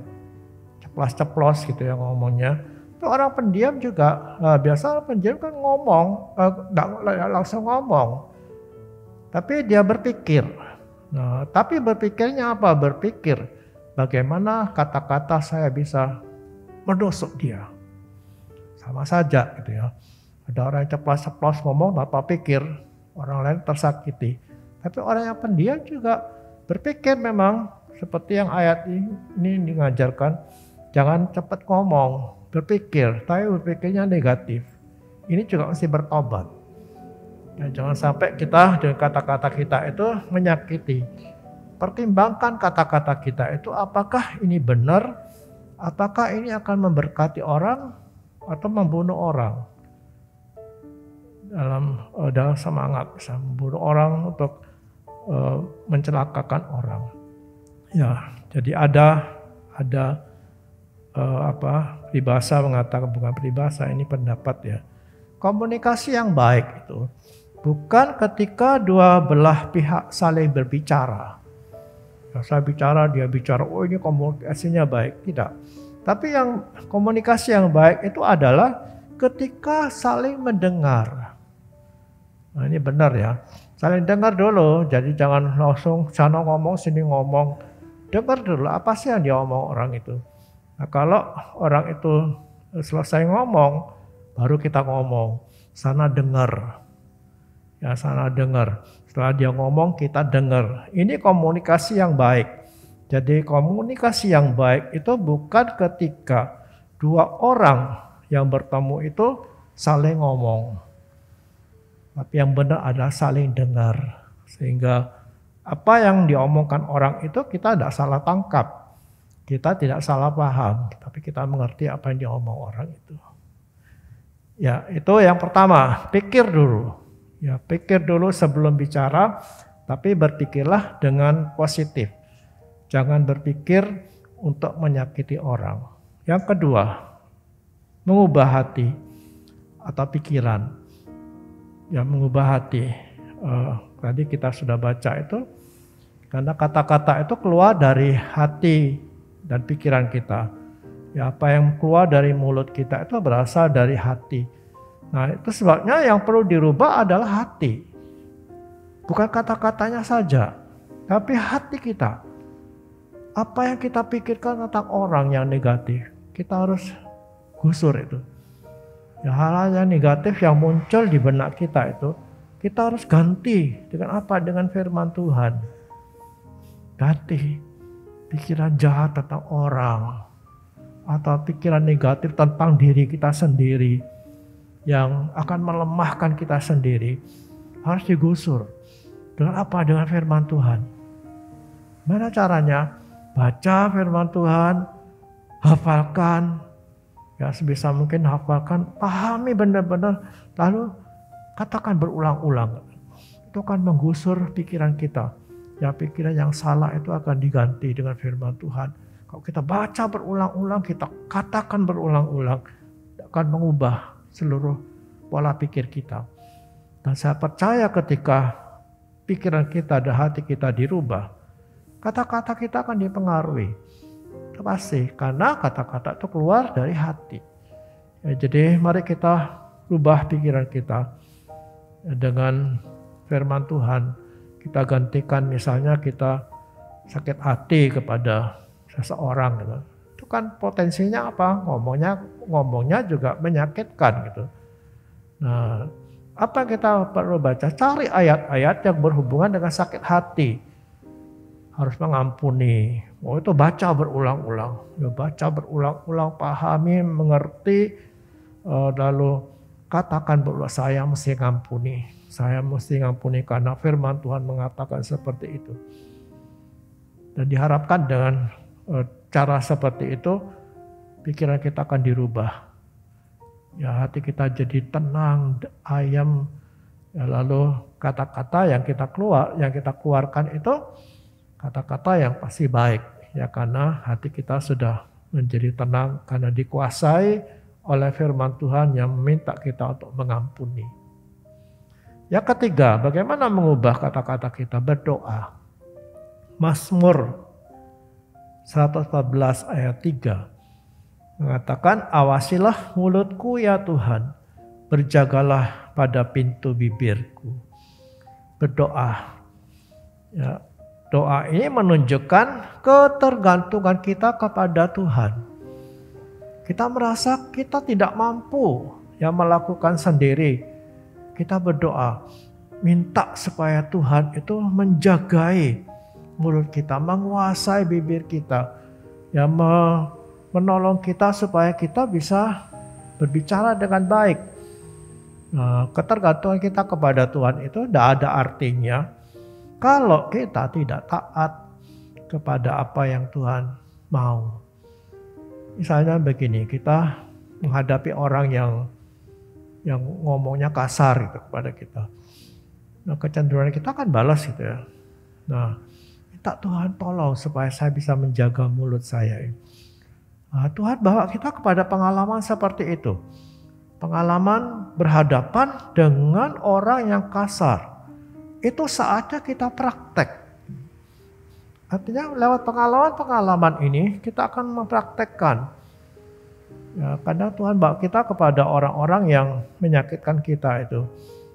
ceplas-ceplos gitu ya ngomongnya. Itu orang pendiam juga. Biasa orang pendiam kan ngomong, enggak langsung ngomong. Tapi dia berpikir. Nah, tapi berpikirnya apa? Berpikir bagaimana kata-kata saya bisa menusuk dia. Sama saja gitu ya. Ada orang yang ceplas-ceplos ngomong tanpa pikir, orang lain tersakiti. Tapi orang yang pendiam juga berpikir memang seperti yang ayat ini mengajarkan, jangan cepat ngomong, berpikir, tapi berpikirnya negatif. Ini juga mesti bertobat. Ya, jangan sampai kita dengan kata-kata kita itu menyakiti. Pertimbangkan kata-kata kita itu apakah ini benar, apakah ini akan memberkati orang atau membunuh orang. Dalam semangat bisa membunuh orang untuk mencelakakan orang. Ya, jadi ada peribahasa mengatakan, bukan peribahasa, ini pendapat ya. Komunikasi yang baik itu bukan ketika dua belah pihak saling berbicara. Ya, saya bicara, dia bicara, oh ini komunikasinya baik. Tidak. Tapi yang komunikasi yang baik itu adalah ketika saling mendengar. Nah ini benar ya. Saling dengar dulu, jadi jangan langsung sana ngomong, sini ngomong. Dengar dulu apa sih yang dia omong orang itu. Nah kalau orang itu selesai ngomong, baru kita ngomong. Sana dengar. Ya sana dengar. Setelah dia ngomong, kita dengar. Ini komunikasi yang baik. Jadi komunikasi yang baik itu bukan ketika dua orang yang bertemu itu saling ngomong. Tapi yang benar adalah saling dengar. Sehingga apa yang diomongkan orang itu kita tidak salah tangkap. Kita tidak salah paham. Tapi kita mengerti apa yang diomong orang itu. Ya itu yang pertama, pikir dulu. Ya pikir dulu sebelum bicara. Tapi berpikirlah dengan positif. Jangan berpikir untuk menyakiti orang. Yang kedua, mengubah hati atau pikiran. Ya mengubah hati. Tadi kita sudah baca itu. Karena kata-kata itu keluar dari hati dan pikiran kita. Ya apa yang keluar dari mulut kita itu berasal dari hati. Nah itu sebabnya yang perlu dirubah adalah hati. Bukan kata-katanya saja. Tapi hati kita. Apa yang kita pikirkan tentang orang yang negatif. Kita harus gusur itu. Ya, hal-hal yang negatif yang muncul di benak kita itu kita harus ganti dengan apa? Dengan firman Tuhan. Ganti pikiran jahat tentang orang atau pikiran negatif tentang diri kita sendiri yang akan melemahkan kita sendiri harus digusur. Dengan apa? Dengan firman Tuhan. Mana caranya? Baca firman Tuhan, hafalkan. Ya sebisa mungkin hafalkan, pahami benar-benar, lalu katakan berulang-ulang. Itu akan menggusur pikiran kita. Ya pikiran yang salah itu akan diganti dengan firman Tuhan. Kalau kita baca berulang-ulang, kita katakan berulang-ulang, akan mengubah seluruh pola pikir kita. Dan saya percaya ketika pikiran kita dan hati kita dirubah, kata-kata kita akan dipengaruhi. Pasti, karena kata-kata itu keluar dari hati. Ya, jadi mari kita rubah pikiran kita dengan firman Tuhan. Kita gantikan misalnya kita sakit hati kepada seseorang gitu. Itu kan potensinya apa? Ngomongnya juga menyakitkan gitu. Nah, apa kita perlu baca? Cari ayat-ayat yang berhubungan dengan sakit hati. Harus mengampuni. Oh itu baca berulang-ulang. Ya, baca berulang-ulang, pahami, mengerti. Lalu katakan berulang, saya mesti ngampuni. Saya mesti ngampuni karena firman Tuhan mengatakan seperti itu. Dan diharapkan dengan cara seperti itu, pikiran kita akan dirubah. Ya hati kita jadi tenang, ayam. Ya, lalu kata-kata yang kita keluarkan itu kata-kata yang pasti baik. Ya karena hati kita sudah menjadi tenang karena dikuasai oleh firman Tuhan yang meminta kita untuk mengampuni. Yang ketiga, bagaimana mengubah kata-kata kita? Berdoa. Mazmur 114 ayat 3 mengatakan, awasilah mulutku ya Tuhan, berjagalah pada pintu bibirku. Berdoa. Ya, doa ini menunjukkan ketergantungan kita kepada Tuhan. Kita merasa kita tidak mampu. yang melakukan sendiri. Kita berdoa, minta supaya Tuhan itu menjagai mulut kita, menguasai bibir kita, ya menolong kita supaya kita bisa berbicara dengan baik. Nah, ketergantungan kita kepada Tuhan itu tidak ada artinya kalau kita tidak taat kepada apa yang Tuhan mau. Misalnya begini, kita menghadapi orang yang ngomongnya kasar gitu kepada kita. Nah, kecenderungan kita kan balas gitu ya. Nah, minta Tuhan tolong supaya saya bisa menjaga mulut saya. Nah, Tuhan bawa kita kepada pengalaman seperti itu. Pengalaman berhadapan dengan orang yang kasar. Itu saatnya kita praktek. Artinya lewat pengalaman-pengalaman ini kita akan mempraktekkan. Ya, karena Tuhan bawa kita kepada orang-orang yang menyakitkan kita itu.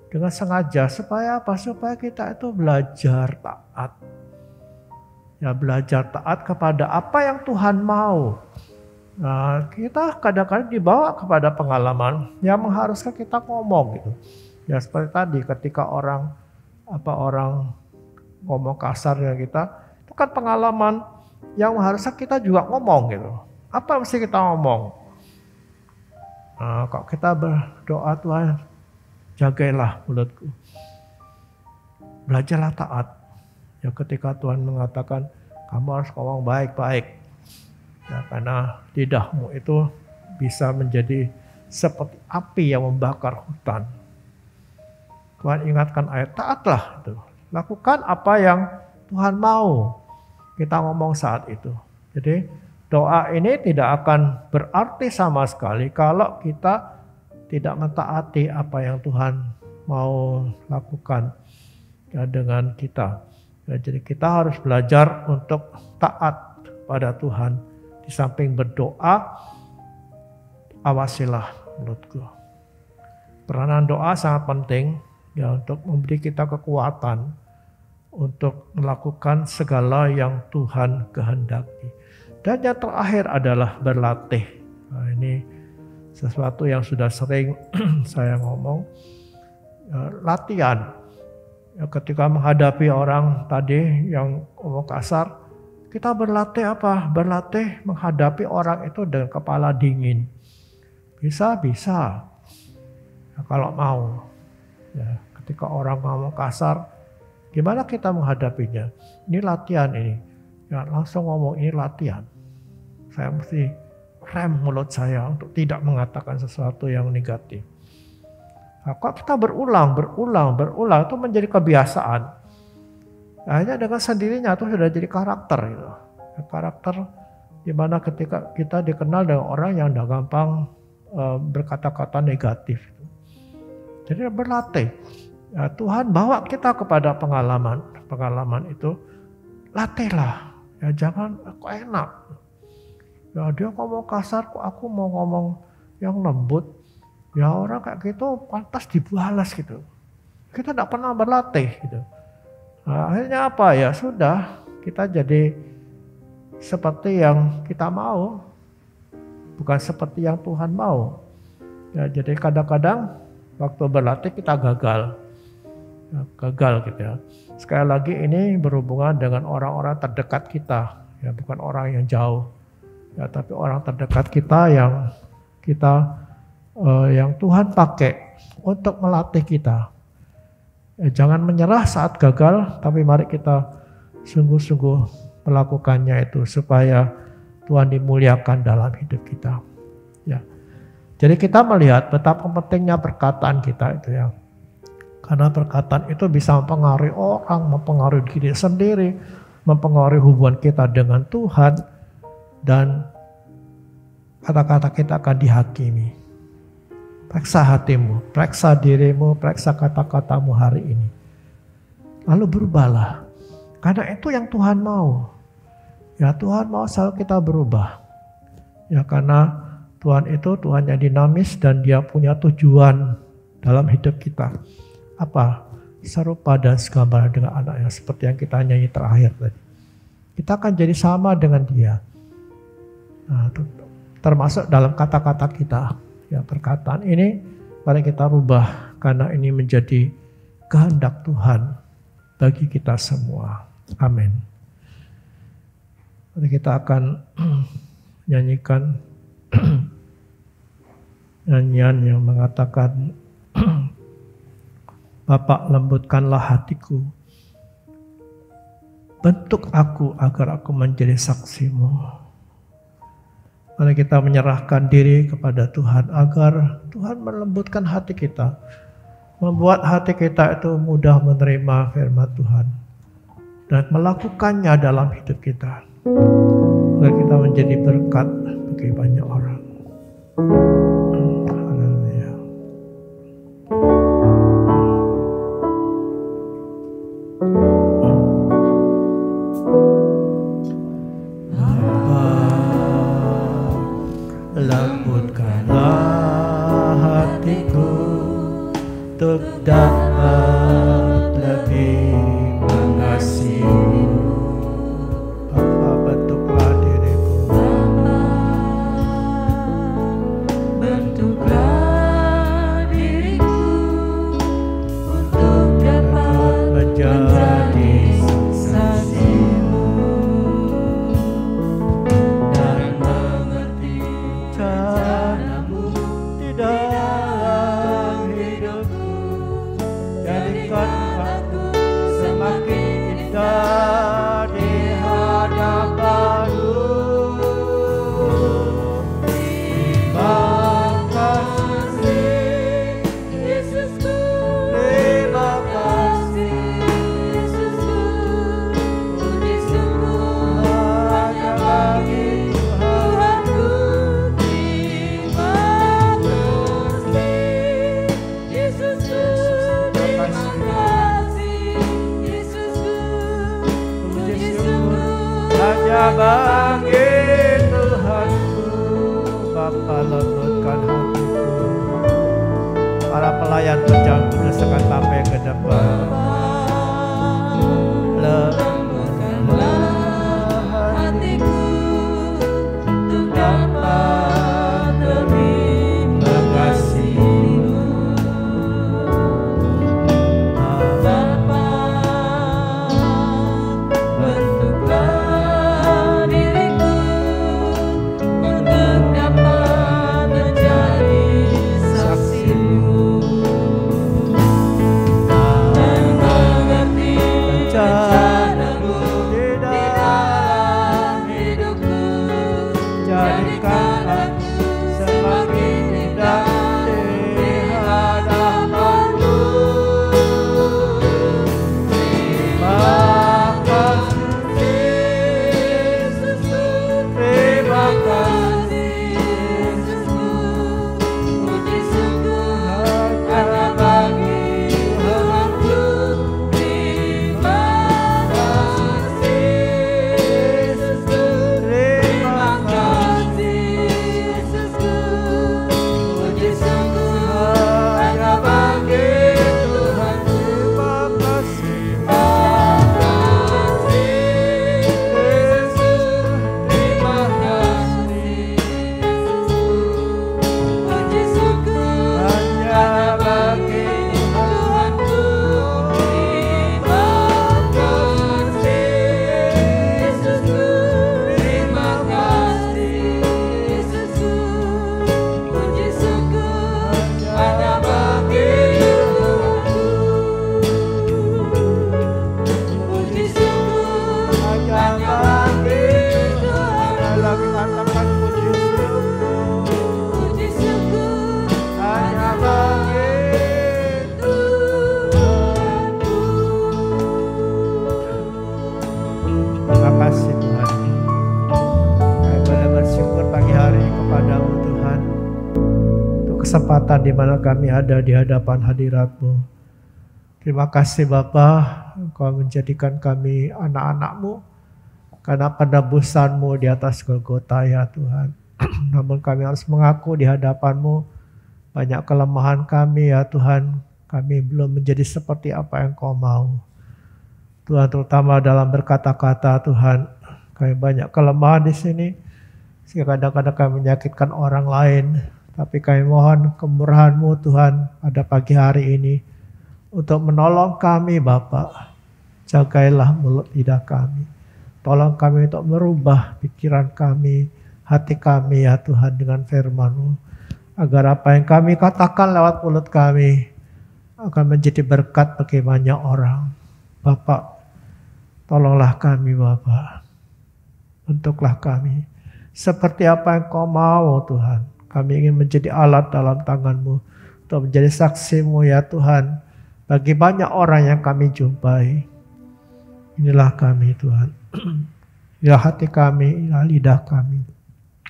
Dengan sengaja supaya apa? Supaya kita itu belajar taat. Ya, belajar taat kepada apa yang Tuhan mau. Nah, kita kadang-kadang dibawa kepada pengalaman yang mengharuskan kita ngomong gitu. Ya seperti tadi ketika orang ngomong kasar dengan kita, itu kan pengalaman yang mengharuskan kita juga ngomong gitu. Apa mesti kita ngomong? Nah, kalau kita berdoa, Tuhan jagailah mulutku. Belajarlah taat. Ya ketika Tuhan mengatakan kamu harus ngomong baik-baik. Ya, karena lidahmu itu bisa menjadi seperti api yang membakar hutan. Tuhan ingatkan ayat, taatlah. Lakukan apa yang Tuhan mau kita ngomong saat itu. Jadi doa ini tidak akan berarti sama sekali kalau kita tidak mentaati apa yang Tuhan mau lakukan ya, dengan kita. Ya, jadi kita harus belajar untuk taat pada Tuhan. Di samping berdoa, awasilah mulutku. Peranan doa sangat penting ya untuk memberi kita kekuatan untuk melakukan segala yang Tuhan kehendaki. Dan yang terakhir adalah berlatih. Nah, ini sesuatu yang sudah sering saya ngomong. Latihan. Ya, ketika menghadapi orang tadi yang ngomong kasar, kita berlatih apa? Berlatih menghadapi orang itu dengan kepala dingin. Bisa. Ya, kalau mau. Ya, ketika orang ngomong kasar, gimana kita menghadapinya? Ini latihan ini. Ya, langsung ngomong ini latihan. Saya mesti rem mulut saya untuk tidak mengatakan sesuatu yang negatif. Nah, kalau kita berulang itu menjadi kebiasaan. Hanya dengan sendirinya itu sudah jadi karakter gitu. Karakter di mana ketika kita dikenal dengan orang yang tidak gampang berkata-kata negatif. Jadi berlatih. Ya, Tuhan bawa kita kepada pengalaman itu, latihlah. Ya jangan kok enak. Ya dia ngomong kasar, kok aku mau ngomong yang lembut. Ya orang kayak gitu pantas dibalas gitu. Kita tidak pernah berlatih gitu. Nah, akhirnya apa ya sudah kita jadi seperti yang kita mau, bukan seperti yang Tuhan mau. Ya, jadi kadang-kadang waktu berlatih kita gagal gitu ya. Sekali lagi ini berhubungan dengan orang-orang terdekat kita, ya bukan orang yang jauh, ya tapi orang terdekat kita yang Tuhan pakai untuk melatih kita. Jangan menyerah saat gagal, tapi mari kita sungguh-sungguh melakukannya itu supaya Tuhan dimuliakan dalam hidup kita. Ya. Jadi kita melihat betapa pentingnya perkataan kita itu ya. Karena perkataan itu bisa mempengaruhi orang, mempengaruhi diri sendiri, mempengaruhi hubungan kita dengan Tuhan, dan kata-kata kita akan dihakimi. Periksa hatimu, periksa dirimu, periksa kata-katamu hari ini. Lalu berubahlah. Karena itu yang Tuhan mau. Ya Tuhan mau selalu kita berubah. Ya karena Tuhan itu Tuhan yang dinamis dan dia punya tujuan dalam hidup kita. Apa? Serupa dan segambaran dengan anaknya seperti yang kita nyanyi terakhir tadi. Kita akan jadi sama dengan dia. Nah, termasuk dalam kata-kata kita. Ya perkataan ini Mari kita rubah karena ini menjadi kehendak Tuhan bagi kita semua. Amin. Mari kita akan nyanyikan nyanyian yang mengatakan, Bapa, lembutkanlah hatiku, bentuk aku agar aku menjadi saksimu. Mari kita menyerahkan diri kepada Tuhan agar Tuhan melembutkan hati kita, membuat hati kita itu mudah menerima firman Tuhan dan melakukannya dalam hidup kita, agar kita menjadi berkat bagi banyak orang. Haleluya. Lembutkanlah hatiku untuk dapat lebih mengasihimu. Bapa, bentuklah diriku. Bentuklah diriku untuk dapat menjadi saksimu dan mengerti Caramu di dalam hidupku, jadikan aku semakin indah di hadapanmu. Terima kasih Yesusku, terima kasih Yesusku, puji syukur hanya bagi Tuhanku. Terima kasih Yesusku, terima kasih Yesusku, puji syukur hanya bagi Tuhanku. Bapa, lembutkan hatiku. Para pelayan pejam kudus akan sampai ke depan. lembutkanlah hatiku untuk dapat lebih mengasihimu. Bapa, bentuklah diriku untuk dapat menjadi saksimu dan mengerti rencanamu di dalam hidupku. Jadikan aku semakin indah di hadapanmu. Terima kasih Yesusku, terima kasih Yesusku, puji syukur hanya bagi Tuhanku. Terima kasih Yesusku, terima kasih Yesusku, puji syukur hanya bagi Tuhanku. Terima kasih puji syukur hanya bagi Tuhanku. Terima kasih Yesusku, terima kasih Yesusku, puji syukur hanya bagi Tuhanku. Puji syukur hanya bagi Tuhanku. Puji syukur hanya bagi Tuhanku. Terima kasih Tuhan. Kami boleh bersyukur pagi hari kepadamu Tuhan, untuk kesempatan di mana kami ada di hadapan hadirat-Mu. Terima kasih Bapa, Engkau menjadikan kami anak-anak-Mu karena penebusan-Mu di atas Golgota ya Tuhan. Namun kami harus mengaku di hadapan-Mu banyak kelemahan kami ya Tuhan. Kami belum menjadi seperti apa yang Kau mau. Tuhan, terutama dalam berkata-kata Tuhan, kami banyak kelemahan di sini, sehingga kadang-kadang kami menyakitkan orang lain. Tapi kami mohon kemurahan-Mu Tuhan pada pagi hari ini untuk menolong kami Bapa. Jagailah mulut lidah kami. Tolong kami untuk merubah pikiran kami, hati kami ya Tuhan dengan firman-Mu. Agar apa yang kami katakan lewat mulut kami akan menjadi berkat bagi banyak orang. Bapak, tolonglah kami Bapak. Bentuklah kami seperti apa yang Kau mau Tuhan. Kami ingin menjadi alat dalam tangan-Mu untuk menjadi saksi-Mu ya Tuhan bagi banyak orang yang kami jumpai. Inilah kami Tuhan. Inilah hati kami, inilah lidah kami.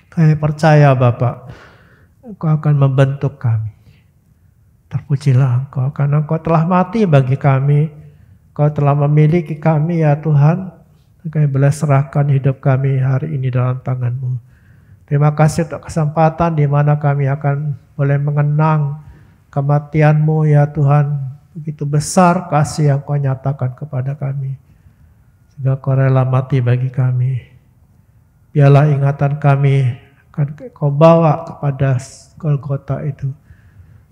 Kami percaya Bapak, Engkau akan membentuk kami. Terpujilah Engkau karena Engkau telah mati bagi kami. Engkau telah memiliki kami ya Tuhan. Kami boleh serahkan hidup kami hari ini dalam tangan-Mu. Terima kasih untuk kesempatan di mana kami akan boleh mengenang kematian-Mu ya Tuhan. Begitu besar kasih yang Kau nyatakan kepada kami. Sehingga Kau rela mati bagi kami. Biarlah ingatan kami akan Kau bawa kepada Golgota itu.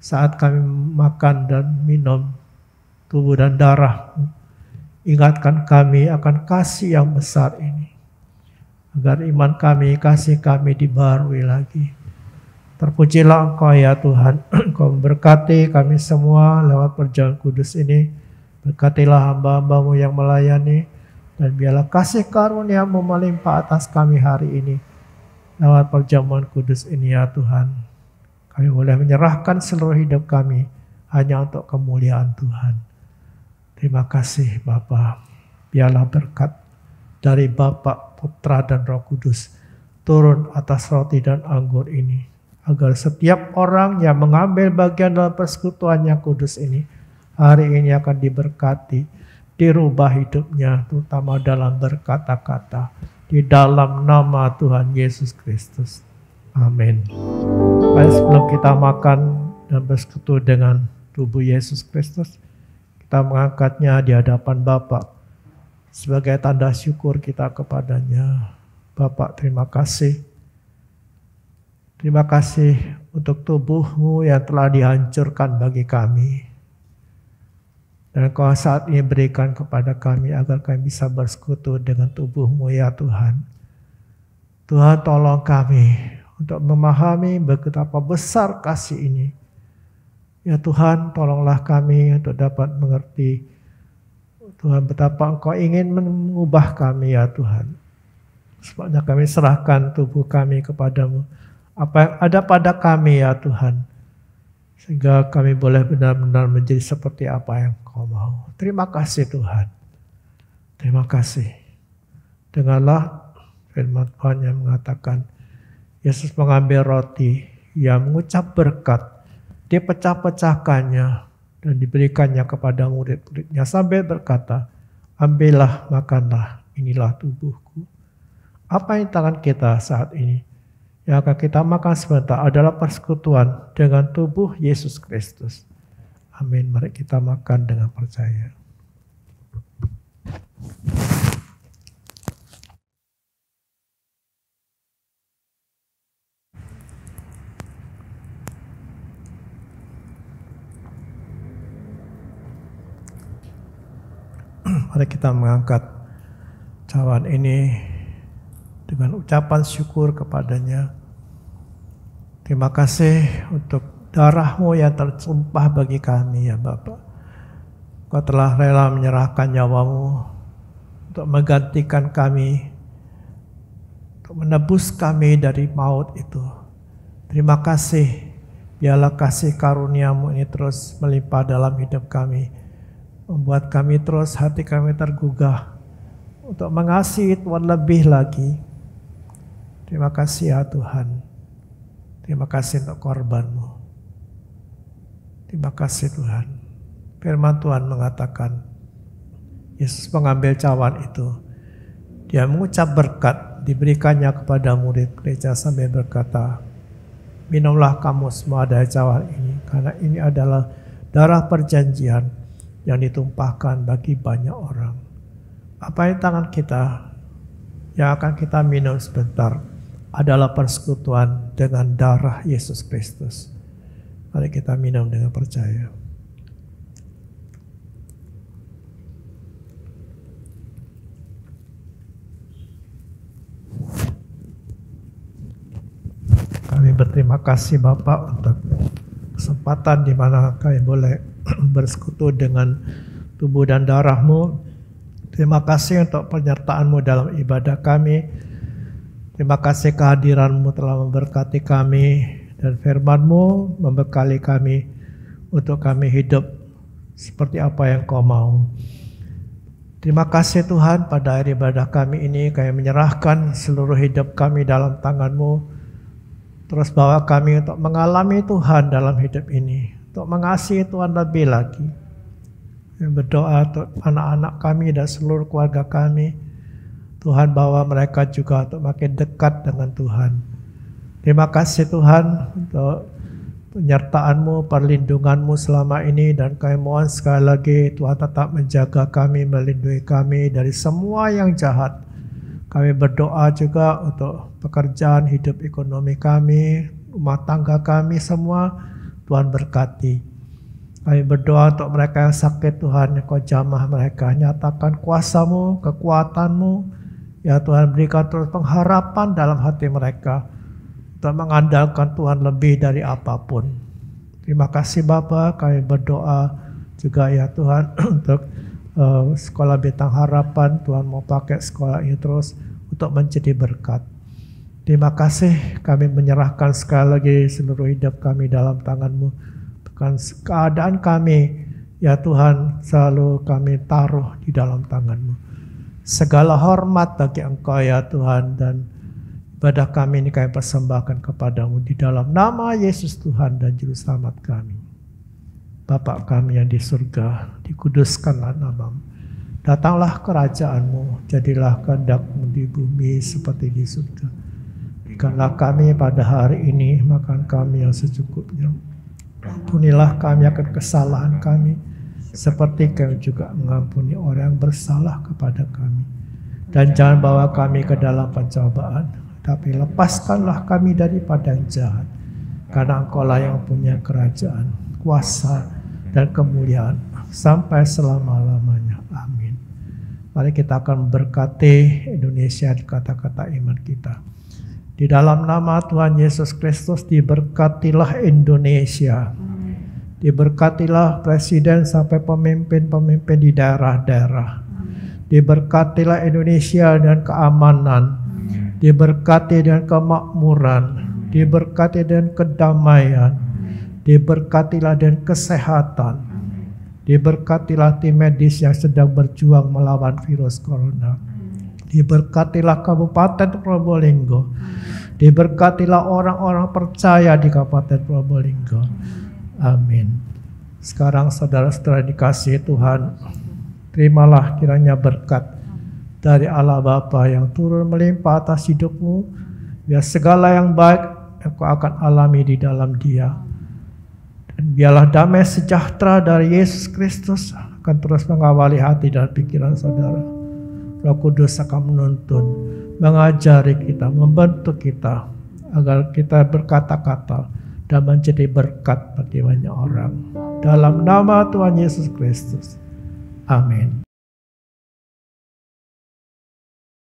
Saat kami makan dan minum tubuh dan darah-Mu. Ingatkan kami akan kasih yang besar ini. Agar iman kami, kasih kami dibarui lagi. Terpujilah Engkau ya Tuhan. Engkau memberkati kami semua lewat perjamuan kudus ini. Berkatilah hamba-hamba-Mu yang melayani. Dan biarlah kasih karunia-Mu melimpah atas kami hari ini. Lewat perjamuan kudus ini ya Tuhan. Kami boleh menyerahkan seluruh hidup kami hanya untuk kemuliaan Tuhan. Terima kasih Bapa. Biarlah berkat dari Bapa, Putra dan Roh Kudus turun atas roti dan anggur ini. Agar setiap orang yang mengambil bagian dalam persekutuan yang kudus ini hari ini akan diberkati, dirubah hidupnya terutama dalam berkata-kata. Di dalam nama Tuhan Yesus Kristus. Amin. Baik, sebelum kita makan dan bersekutu dengan tubuh Yesus Kristus, kita mengangkatnya di hadapan Bapa. Sebagai tanda syukur kita kepadanya. Bapak, terima kasih. Terima kasih untuk tubuh-Mu yang telah dihancurkan bagi kami. Dan Kau saat ini berikan kepada kami agar kami bisa bersekutu dengan tubuh-Mu ya Tuhan. Tuhan tolong kami untuk memahami betapa besar kasih ini. Ya Tuhan, tolonglah kami untuk dapat mengerti Tuhan betapa Engkau ingin mengubah kami ya Tuhan. Sebabnya kami serahkan tubuh kami kepadamu. Apa yang ada pada kami ya Tuhan. Sehingga kami boleh benar-benar menjadi seperti apa yang Kau mau. Terima kasih Tuhan. Terima kasih. Dengarlah firman Tuhan yang mengatakan Yesus mengambil roti yang mengucap berkat. Dia pecah-pecahkannya. Dan diberikannya kepada murid-muridnya sambil berkata, ambillah, makanlah, inilah tubuhku. Apa yang tangan kita saat ini? Yang akan kita makan sebentar adalah persekutuan dengan tubuh Yesus Kristus. Amin. Mari kita makan dengan percaya. Mari kita mengangkat cawan ini dengan ucapan syukur kepadanya. Terima kasih untuk darah-Mu yang tertumpah bagi kami ya Bapa. Kau telah rela menyerahkan nyawa-Mu untuk menggantikan kami, untuk menebus kami dari maut itu. Terima kasih, biarlah kasih karunia-Mu ini terus melimpah dalam hidup kami. Membuat kami terus, hati kami tergugah untuk mengasihi Tuhan lebih lagi. Terima kasih ya Tuhan. Terima kasih untuk korban-Mu. Terima kasih Tuhan. Firman Tuhan mengatakan, Yesus mengambil cawan itu. Dia mengucap berkat, diberikannya kepada murid gereja sambil berkata, minumlah kamu semua dari cawan ini, karena ini adalah darah perjanjian yang ditumpahkan bagi banyak orang. Apa yang tangan kita yang akan kita minum sebentar adalah persekutuan dengan darah Yesus Kristus. Mari kita minum dengan percaya. Kami berterima kasih Bapak untuk kesempatan di mana kami boleh bersekutu dengan tubuh dan darah-Mu. Terima kasih untuk penyertaan-Mu dalam ibadah kami. Terima kasih kehadiran-Mu telah memberkati kami dan firman-Mu membekali kami untuk kami hidup seperti apa yang Kau mau. Terima kasih Tuhan, pada akhir ibadah kami ini kami menyerahkan seluruh hidup kami dalam tangan-Mu. Terus bawa kami untuk mengalami Tuhan dalam hidup ini, untuk mengasihi Tuhan lebih lagi. Berdoa untuk anak-anak kami dan seluruh keluarga kami. Tuhan bawa mereka juga untuk makin dekat dengan Tuhan. Terima kasih Tuhan untuk penyertaan-Mu, perlindungan-Mu selama ini, dan kami mohon sekali lagi Tuhan tetap menjaga kami, melindungi kami dari semua yang jahat. Kami berdoa juga untuk pekerjaan, hidup ekonomi kami, rumah tangga kami semua, Tuhan berkati. Kami berdoa untuk mereka yang sakit, Tuhan, Kau jamah mereka, nyatakan kuasa-Mu, kekuatan-Mu. Ya Tuhan, berikan terus pengharapan dalam hati mereka untuk mengandalkan Tuhan lebih dari apapun. Terima kasih Bapa, kami berdoa juga ya Tuhan untuk sekolah Bintang Harapan. Tuhan mau pakai sekolah ini terus untuk menjadi berkat. Terima kasih, kami menyerahkan sekali lagi seluruh hidup kami dalam tangan-Mu. Bukan keadaan kami, ya Tuhan, selalu kami taruh di dalam tangan-Mu. Segala hormat bagi Engkau ya Tuhan, dan ibadah kami ini kami persembahkan kepadamu di dalam nama Yesus Tuhan dan Juru Selamat kami. Bapa kami yang di surga, dikuduskanlah nama-Mu. Datanglah kerajaan-Mu, jadilah kehendak-Mu di bumi seperti di surga. Berikanlah kami pada hari ini makan kami yang secukupnya. Ampunilah kami akan kesalahan kami, seperti kami juga mengampuni orang yang bersalah kepada kami. Dan jangan bawa kami ke dalam pencobaan, tapi lepaskanlah kami daripada yang jahat. Karena Engkau-lah yang punya kerajaan, kuasa, dan kemuliaan sampai selama-lamanya. Amin. Mari kita akan memberkati Indonesia di kata-kata iman kita. Di dalam nama Tuhan Yesus Kristus, diberkatilah Indonesia. Diberkatilah presiden sampai pemimpin-pemimpin di daerah-daerah. Diberkatilah Indonesia dengan keamanan. Diberkati dengan kemakmuran. Diberkati dengan kedamaian. Diberkatilah dengan kesehatan. Diberkatilah tim medis yang sedang berjuang melawan virus corona. Diberkatilah Kabupaten Probolinggo. Diberkatilah orang-orang percaya di Kabupaten Probolinggo. Amin. Sekarang saudara-saudara dikasihi Tuhan, terimalah kiranya berkat dari Allah Bapa yang turun melimpah atas hidupmu. Biar segala yang baik yang kau akan alami di dalam Dia. Dan biarlah damai sejahtera dari Yesus Kristus akan terus mengawali hati dan pikiran saudara. Roh Kudus akan menuntun, mengajari kita, membentuk kita agar kita berkata-kata dan menjadi berkat bagi banyak orang. Dalam nama Tuhan Yesus Kristus. Amin.